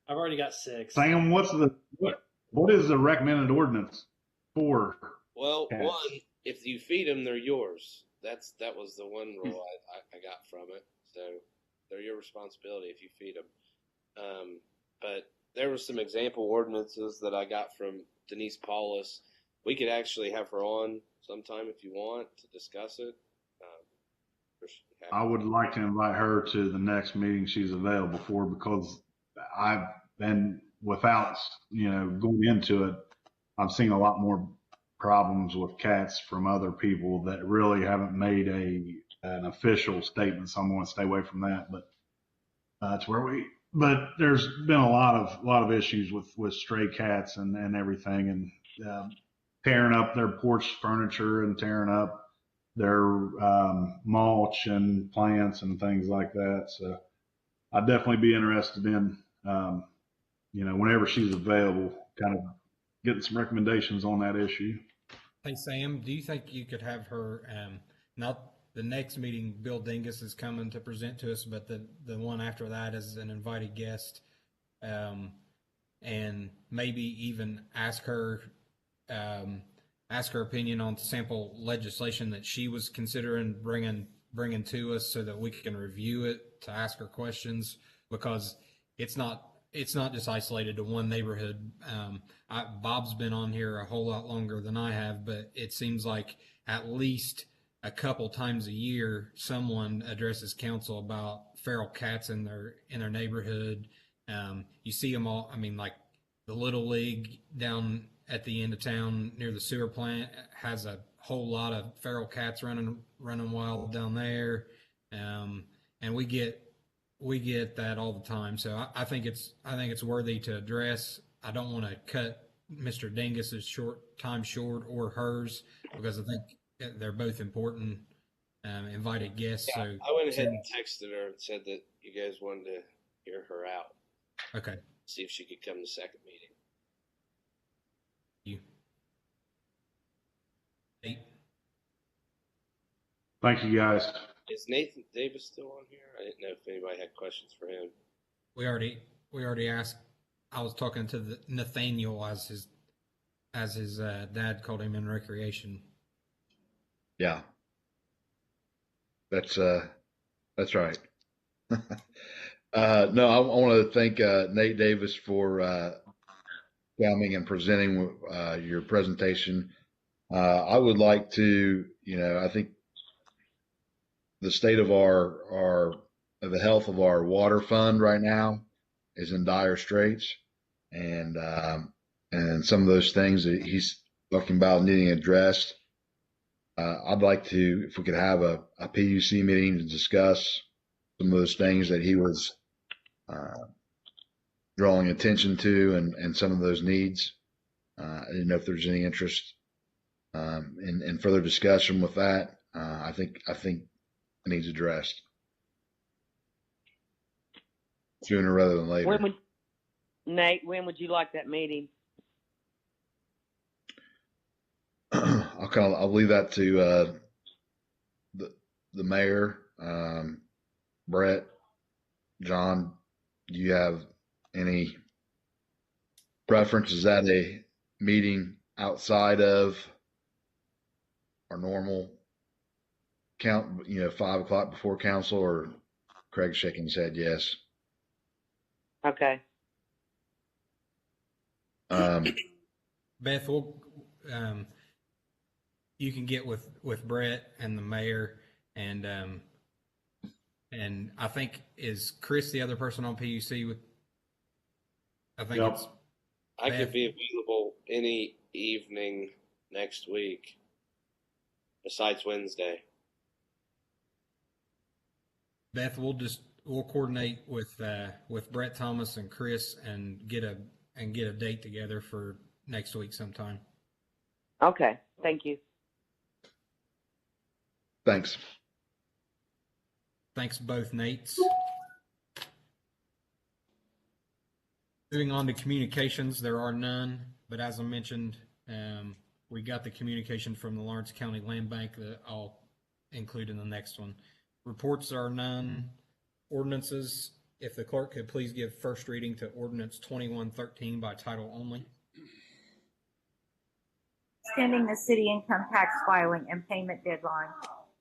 I've already got 6. Sam, what is the recommended ordinance for? Well, cats? one, if you feed them, they're yours. That was the one rule I got from it. So they're your responsibility if you feed them. But there were some example ordinances that I got from Denise Paulus. We could actually have her on sometime if you want to discuss it. I would like to invite her to the next meeting she's available for, because I've been, without going into it, I've seen a lot more problems with cats from other people that really haven't made an official statement. So I'm going to stay away from that. But that's where but there's been a lot of issues with stray cats and everything, and tearing up their porch furniture and tearing up their mulch and plants and things like that. So I'd definitely be interested in, whenever she's available, kind of getting some recommendations on that issue. Hey, Sam, do you think you could have her, not the next meeting, Bill Dingus is coming to present to us, but the one after that is an invited guest, and maybe even ask her opinion on sample legislation that she was considering bringing to us, so that we can review it, to ask her questions, because it's not just isolated to one neighborhood. Bob's been on here a whole lot longer than I have, but it seems like at least a couple times a year someone addresses council about feral cats in their neighborhood. You see them all. I mean, like the Little League down at the end of town near the sewer plant has a whole lot of feral cats running wild down there, and we get that all the time. So I think it's worthy to address. I don't want to cut Mr. Dingus's time short, or hers, because I think they're both important invited guests. Yeah, so I went ahead and texted her and said that you guys wanted to hear her out. Okay. See if she could come to the second meeting. Thank you, guys. Is Nathan Davis still on here? I didn't know if anybody had questions for him. We already asked. I was talking to Nathaniel, as his dad called him in recreation. Yeah. That's right. No, I want to thank Nate Davis for coming and presenting your presentation. I would like to, I think the state of the health of our water fund right now is in dire straits, and some of those things that he's talking about needing addressed. I'd like to, if we could have a PUC meeting to discuss some of those things that he was drawing attention to and some of those needs. I didn't know if there's any interest in further discussion with that. I think it needs addressed sooner rather than later. When would you like that meeting? I'll leave that to the mayor, Brett, John. Do you have any preference? Is that a meeting outside of our normal count? 5 o'clock before council, or Craig shaking his head yes. Okay. Beth, you can get with Brett and the mayor, and I think, is Chris the other person on PUC with? I think Yep. it's. I Beth. could be available any evening next week, besides Wednesday. Beth, we'll coordinate with Brett Thomas and Chris and get a date together for next week sometime. Okay. Thank you. Thanks. Thanks both Nates. Moving on to communications, there are none, but as I mentioned, we got the communication from the Lawrence County Land Bank that I'll include in the next one. Reports are none. Ordinances, if the clerk could please give first reading to ordinance 2113 by title only. Extending the city income tax filing and payment deadline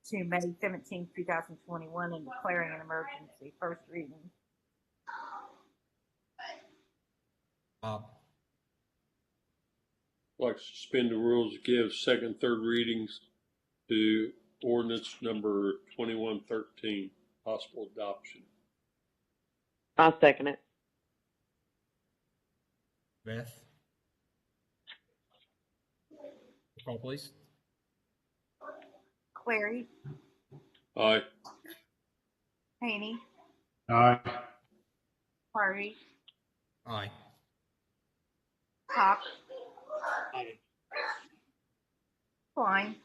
to May 17, 2021, and declaring an emergency. First reading. Bob. I'd like to suspend the rules, give second, third readings to ordinance number 2113, possible adoption. I'll second it. Beth. Call, please. Clary, Aye. Haney, Aye. Harvey, Aye. Hawk, Aye. Klein,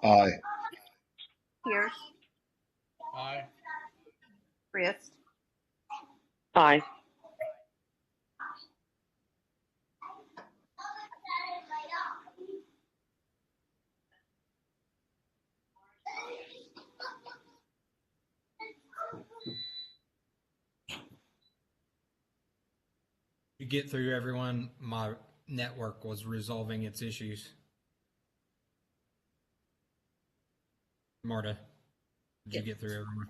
Aye. Pierce, Aye. Frist. Aye. To get through everyone, my network was resolving its issues. Marta, did you get through everyone?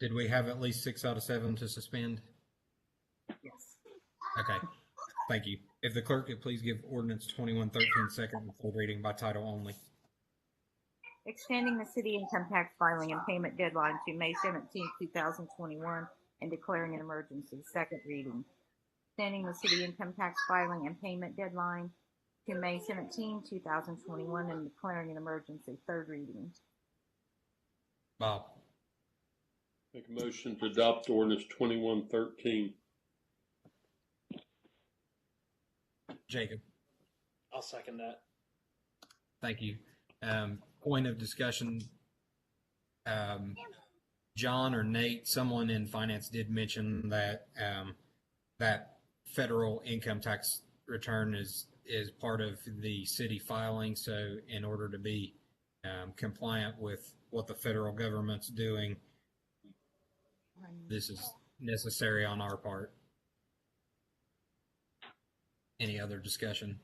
Did we have at least 6 out of 7 to suspend? Yes. Okay, thank you. If the clerk could please give ordinance 2113 second and third reading by title only. Extending the city income tax filing and payment deadline to May 17, 2021, and declaring an emergency. Second reading. Extending the city income tax filing and payment deadline to May 17, 2021, and declaring an emergency. Third reading. Bob. Make a motion to adopt ordinance 2113. Jacob. I'll second that. Thank you. Point of discussion. John or Nate, someone in finance did mention that that federal income tax return is part of the city filing. So in order to be compliant with what the federal government's doing, this is necessary on our part. Any other discussion?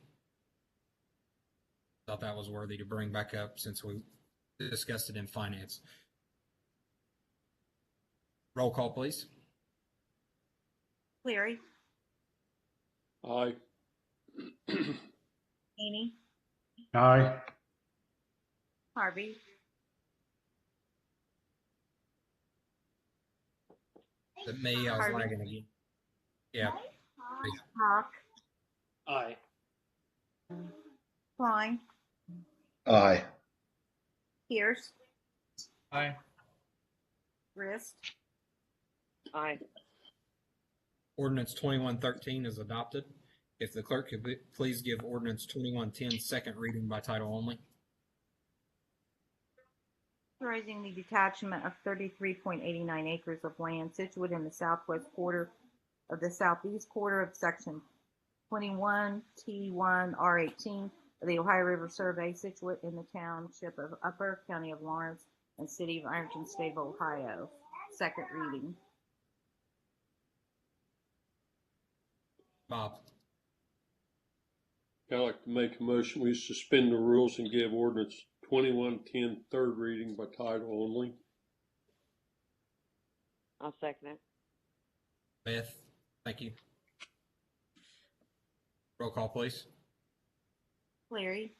Thought that was worthy to bring back up since we discussed it in finance. Roll call, please. Cleary, Aye. Haney, Aye. Harvey, Me, I was lagging again. Yeah. Hawk, Aye. Klein, Aye. Pierce, Aye. Rist, Aye. Ordinance 2113 is adopted. If the clerk could please give ordinance 2110 second reading by title only. authorizing the detachment of 33.89 acres of land situate in the southwest quarter of the southeast quarter of section 21 T1 R18 of the Ohio River Survey situate in the township of Upper, county of Lawrence, and city of Ironton, state of Ohio. Second reading. Bob. I'd like to make a motion, we suspend the rules and give ordinance 2110 third reading by title only. I'll second it. Beth, thank you. Roll call, please. Cleary,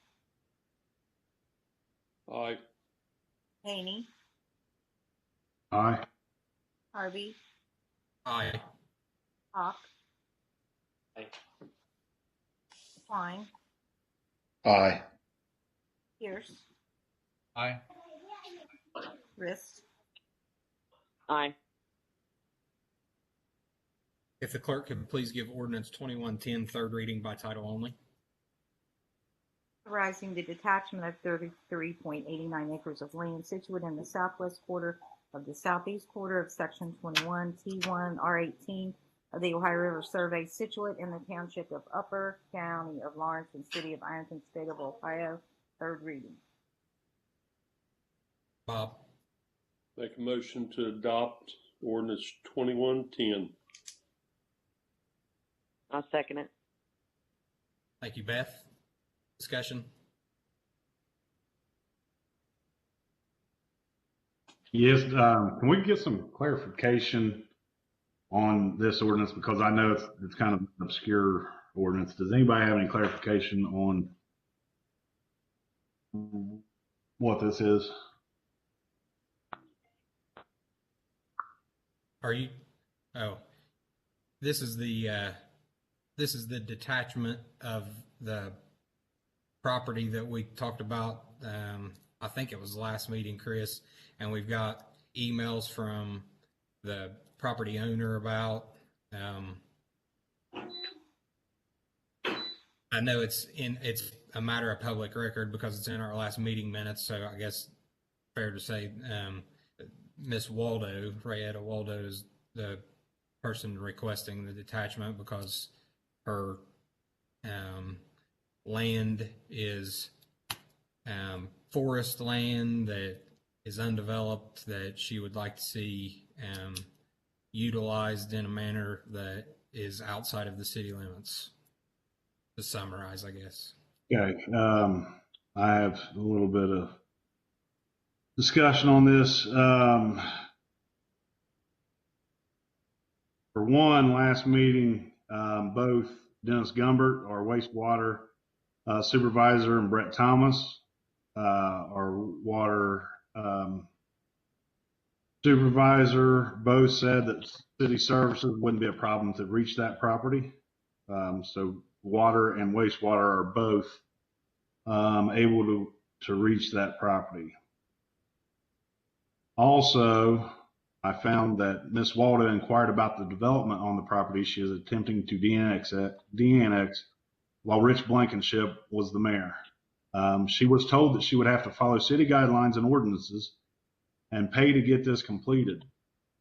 Aye. Haney, Aye. Harvey, Aye. Hawk, Aye. Klein, Aye. Pierce, Aye. Rist, Aye. If the clerk could please give ordinance 2110 third reading by title only. authorizing the detachment of 33.89 acres of land situate in the southwest quarter of the southeast quarter of section 21 T1 R18 of the Ohio River Survey situate in the township of Upper, county of Lawrence, and city of Ironton, state of Ohio. Third reading. Bob. Make a motion to adopt ordinance 2110. I'll second it. Thank you, Beth. Discussion. Yes, can we get some clarification on this ordinance? Because I know it's kind of an obscure ordinance. Does anybody have any clarification on what this is? Are you? Oh, this is the detachment of the property that we talked about. I think it was last meeting, Chris, and we've got emails from the property owner about. I know it's a matter of public record because it's in our last meeting minutes. So I guess fair to say, Miss Waldo, Rayetta Waldo, is the person requesting the detachment because her land is forest land that is undeveloped that she would like to see utilized in a manner that is outside of the city limits. To summarize, I guess. Okay, I have a little bit of discussion on this. For one, last meeting, both Dennis Gumbert, our wastewater supervisor, and Brett Thomas, our water supervisor, both said that city services wouldn't be a problem to reach that property. So water and wastewater are both able to reach that property. Also, I found that Ms. Waldo inquired about the development on the property she is attempting to de-annex while Rich Blankenship was the mayor. She was told that she would have to follow city guidelines and ordinances and pay to get this completed.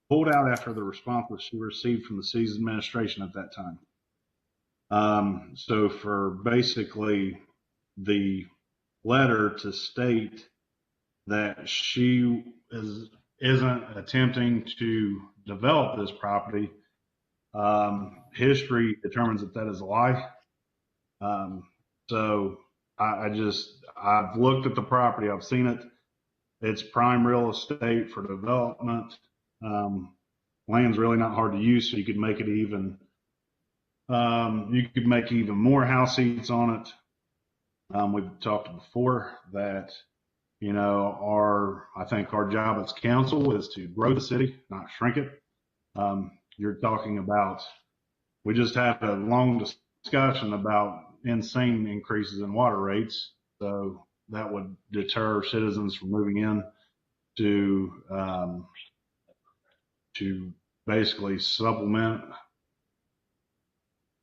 Pulled out after the response that she received from the city's administration at that time. So for basically the letter to state that she isn't attempting to develop this property, history determines that is a lie. So I've looked at the property, I've seen it. It's prime real estate for development. Land's really not hard to use, so you could make it even. You could make even more house seats on it. We've talked before that, I think our job as council is to grow the city, not shrink it. You're talking about, we just had a long discussion about, insane increases in water rates. So that would deter citizens from moving in to basically supplement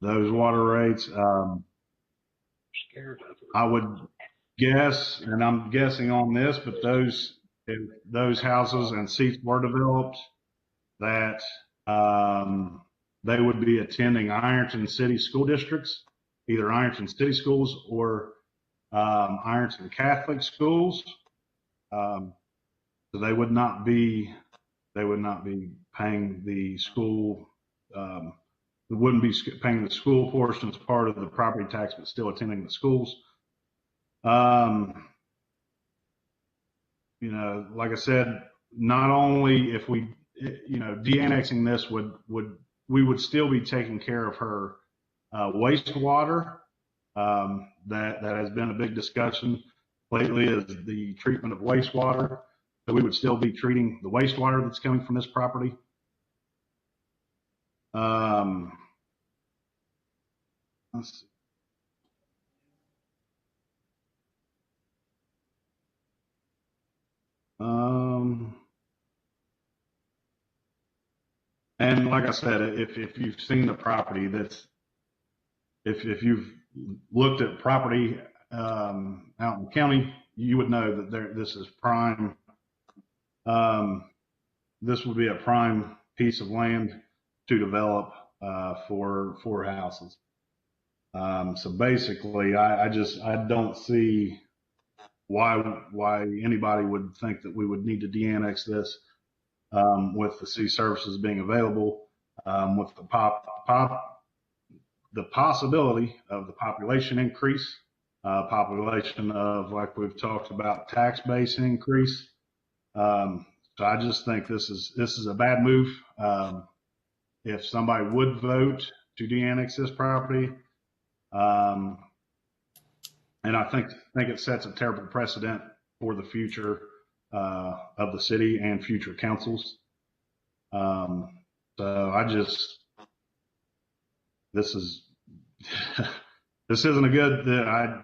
those water rates. I would guess, and I'm guessing on this, but if those houses and seats were developed, that they would be attending Ironton City School Districts, either Ironton City Schools or Ironton Catholic Schools. So they would not be paying the school. They wouldn't be paying the school portion as part of the property tax, but still attending the schools. You know, like I said, not only if we, you know, de-annexing this we would still be taking care of her wastewater. That has been a big discussion lately, is the treatment of wastewater. So we would still be treating the wastewater that's coming from this property. Let's see. And like I said, if you've seen the property, if you've looked at property out in the county, you would know that this is prime. This would be a prime piece of land to develop for houses. So basically, I don't see why anybody would think that we would need to de-annex this with the city services being available, with the possibility of the population increase, population of, like we've talked about, tax base increase. So I just think this is a bad move. If somebody would vote to de-annex this property, and I think it sets a terrible precedent for the future of the city and future councils. So this isn't a good. I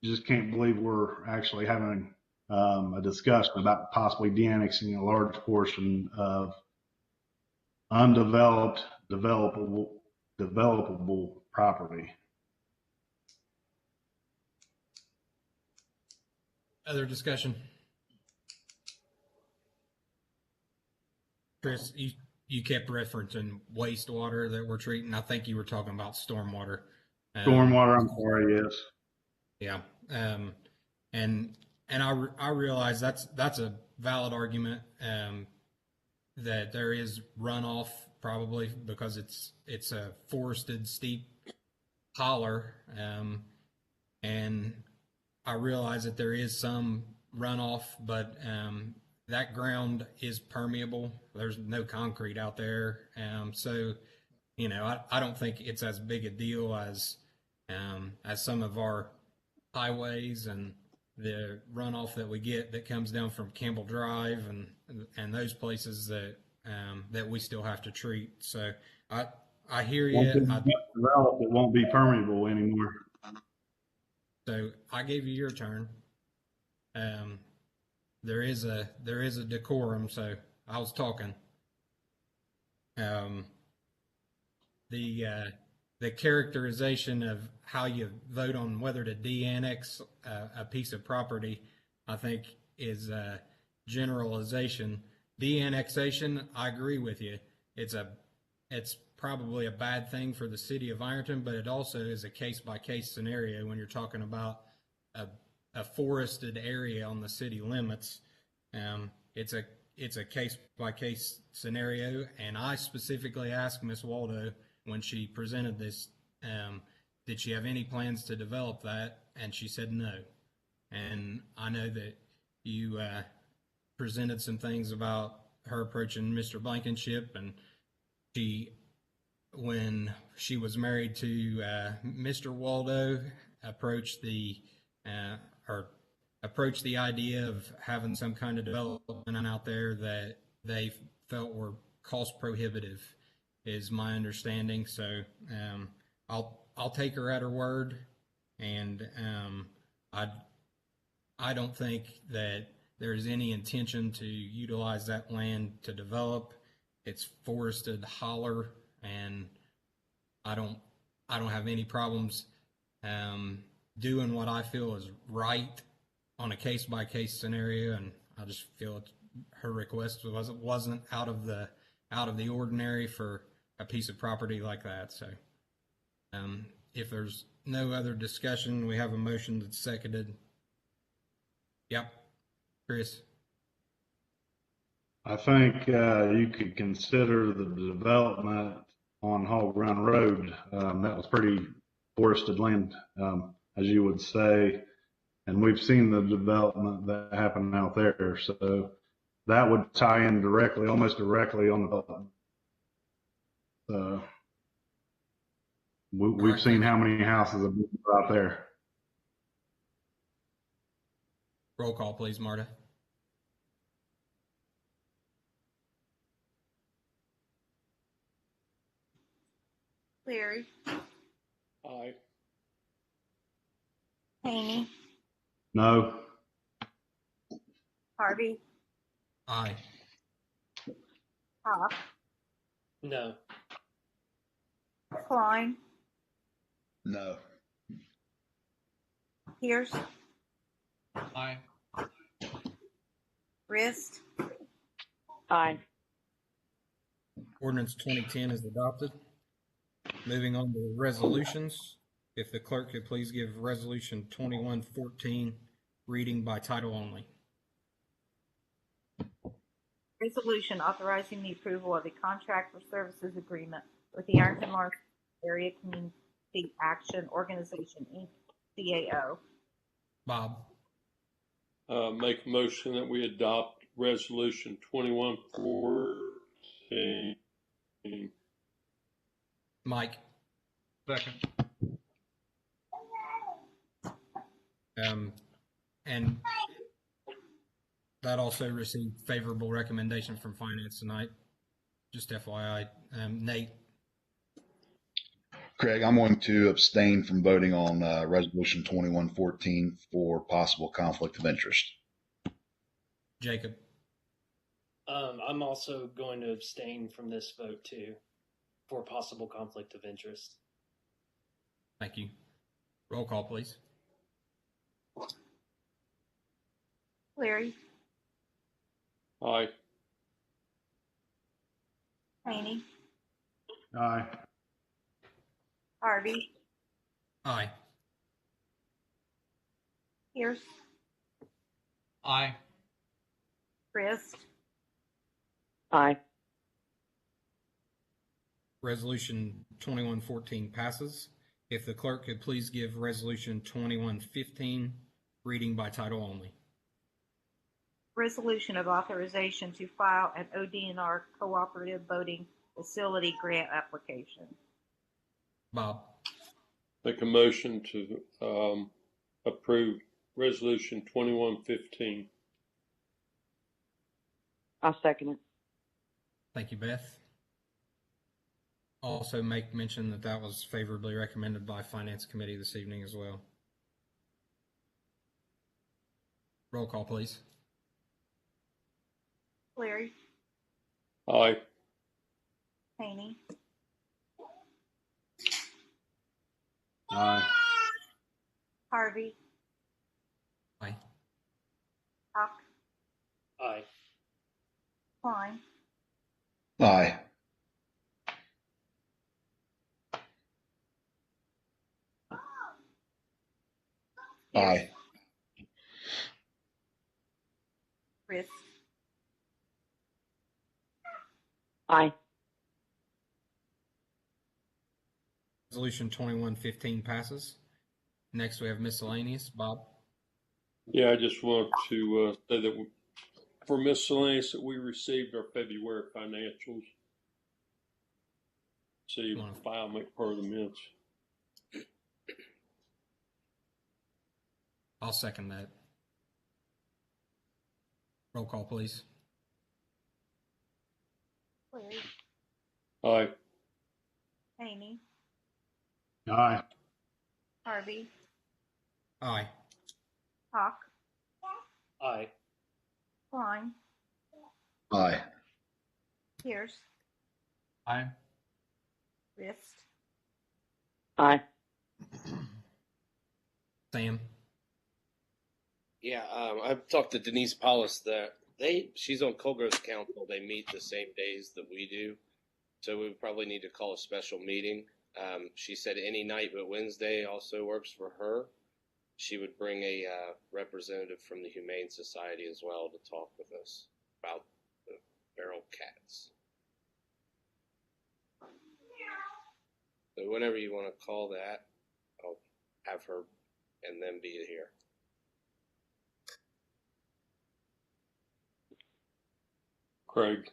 just can't believe we're actually having a discussion about possibly de-annexing a large portion of undeveloped, developable property. Other discussion? Chris, you kept referencing wastewater that we're treating. I think you were talking about stormwater. Stormwater, I'm sorry, yes. Yeah. And I realize that's a valid argument, that there is runoff probably because it's a forested steep holler. And I realize that there is some runoff, but that ground is permeable. There's no concrete out there. So, you know, I don't think it's as big a deal as some of our highways and the runoff that we get that comes down from Campbell Drive and those places that we still have to treat. So I hear you. Once it's developed, it won't be permeable anymore. So I gave you your turn. There is a decorum, so I was talking. The characterization of how you vote on whether to de-annex a piece of property, I think, is a generalization. De-annexation, I agree with you. It's probably a bad thing for the city of Ironton, but it also is a case-by-case scenario when you're talking about a forested area on the city limits. It's a case-by-case scenario, and I specifically asked Ms. Waldo when she presented this, did she have any plans to develop that? And she said no. And I know that you presented some things about her approaching Mr. Blankenship, and when she was married to Mr. Waldo, approached the idea of having some kind of development out there that they felt were cost prohibitive, is my understanding. So I'll take her at her word. And I don't think that there's any intention to utilize that land to develop. It's forested holler, and I don't have any problems doing what I feel is right on a case by case scenario. And I just feel her request wasn't out of the ordinary for a piece of property like that. So if there's no other discussion, we have a motion that's seconded. Yep. Chris. I think you could consider the development on Hog Run Road. That was pretty forested land, as you would say, and we've seen the development that happened out there. So that would tie in directly, almost directly on the development. So we've seen how many houses have been out there. Roll call, please, Marta. Cleary, Aye. Haney, No. Harvey, Aye. Hawk, No. Klein, No. Pierce, Aye. Rist, Aye. Ordinance 2010 is adopted. Moving on to resolutions. If the clerk could please give resolution 2114 reading by title only. resolution authorizing the approval of a contract for services agreement with the Ironton Area Community Action Organization, Inc., CAO. Bob. Make a motion that we adopt resolution 2114. Mike. Second. And that also received favorable recommendation from finance tonight. Just FYI. Nate. Craig, I'm going to abstain from voting on resolution 2114 for possible conflict of interest. Jacob. I'm also going to abstain from this vote too, for possible conflict of interest. Thank you. Roll call, please. Cleary, Aye. Haney, Aye. Harvey, Aye. Pierce, Aye. Rist, Aye. Resolution 2114 passes. If the clerk could please give resolution 2115 reading by title only. resolution of authorization to file an ODNR cooperative boating facility grant application. Bob. Make a motion to approve resolution 2115. I'll second it. Thank you, Beth. Also make mention that that was favorably recommended by Finance Committee this evening as well. Roll call, please. Cleary, Aye. Haney, Aye. Harvey, Aye. Hawk, Aye. Klein, Aye. Aye. Rist, Aye. Resolution 2115 passes. Next, we have miscellaneous. Bob. Yeah, I just want to say that for miscellaneous that we received our February financials. See, file, make part of the minutes. I'll second that. Roll call, please. Cleary, Aye. Haney, Aye. Harvey, Aye. Hawk, Aye. Klein, Aye. Pierce, Aye. Rist, Aye. Sam. Yeah, I've talked to Denise Paulus. She's on Colgrove's council. They meet the same days that we do, so we probably need to call a special meeting. She said any night but Wednesday also works for her. She would bring a representative from the Humane Society as well to talk with us about the feral cats. So whenever you want to call that, I'll have her and them be here. Craig.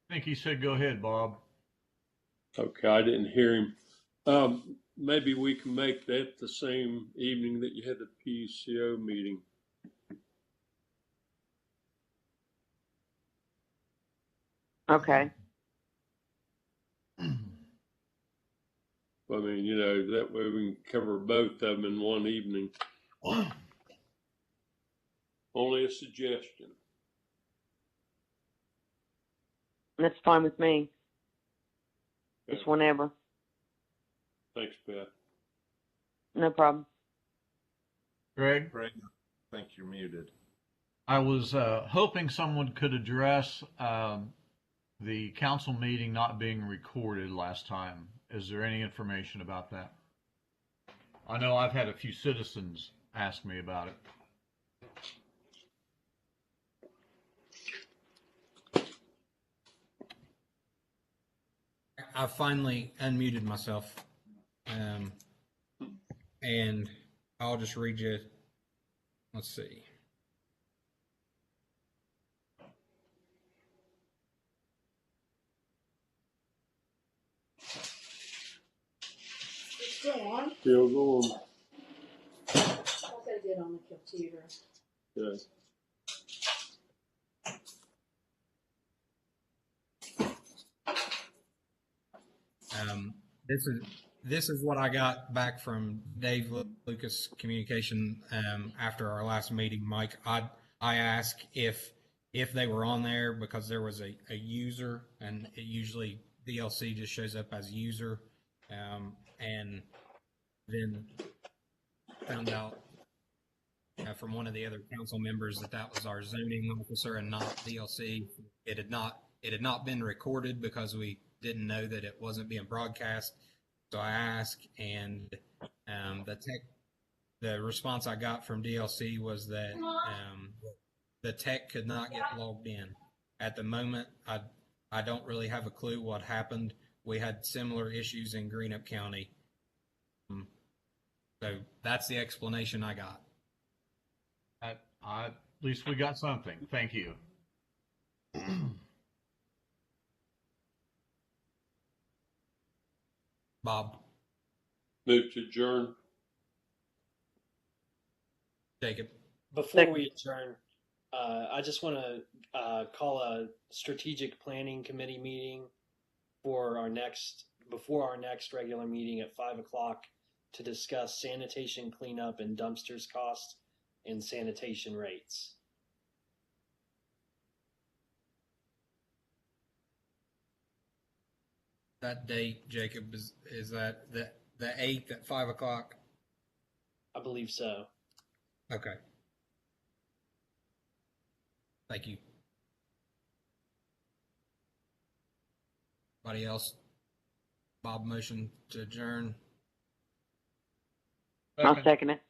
I think he said, go ahead, Bob. Okay, I didn't hear him. Maybe we can make that the same evening that you had the PCO meeting. Okay. I mean, you know, that way we can cover both of them in one evening. Only a suggestion. That's fine with me. Okay. Just whenever. Thanks, Beth. No problem. Greg? Craig, I think you're muted. I was hoping someone could address the council meeting not being recorded last time. Is there any information about that? I know I've had a few citizens ask me about it. I finally unmuted myself, and I'll just read you. Let's see. Still on? Still going. I gotta get on the computer. Good. This is what I got back from Dave Lucas Communication after our last meeting, Mike. I asked if they were on there because there was a user, and it usually DLC just shows up as user, and then found out from one of the other council members that was our zoning officer and not DLC. It had not been recorded because we didn't know that it wasn't being broadcast. So I asked, and the response I got from DLC was that the tech could not get logged in. At the moment, I don't really have a clue what happened. We had similar issues in Greenup County. So that's the explanation I got. At least we got something. Thank you. Bob. Move to adjourn. Jacob. Before we adjourn, I just want to call a strategic planning committee meeting before our next regular meeting at 5 o'clock to discuss sanitation cleanup and dumpsters costs and sanitation rates. That date, Jacob, is that the 8th at 5 o'clock? I believe so. Okay. Thank you. Anybody else? Bob, motion to adjourn. I'll second it.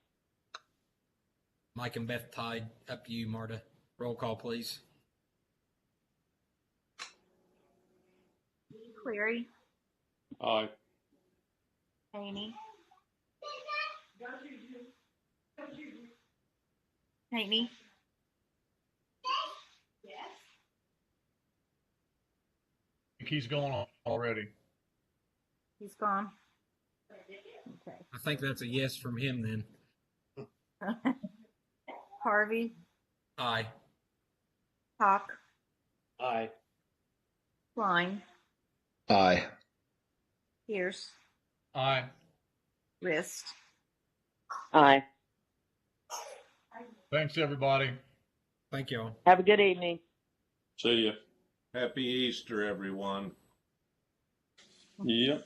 Mike and Beth tied. Up to you, Marta. Roll call, please. Cleary, Aye. Haney, Haney, I think he's going on already. he's gone. Okay. I think that's a yes from him then. Harvey, Aye. Hawk, Aye. Klein, Aye. Pierce, Aye. Rist. Aye. Thanks, everybody. Thank y'all. Have a good evening. See ya. Happy Easter, everyone. Yep.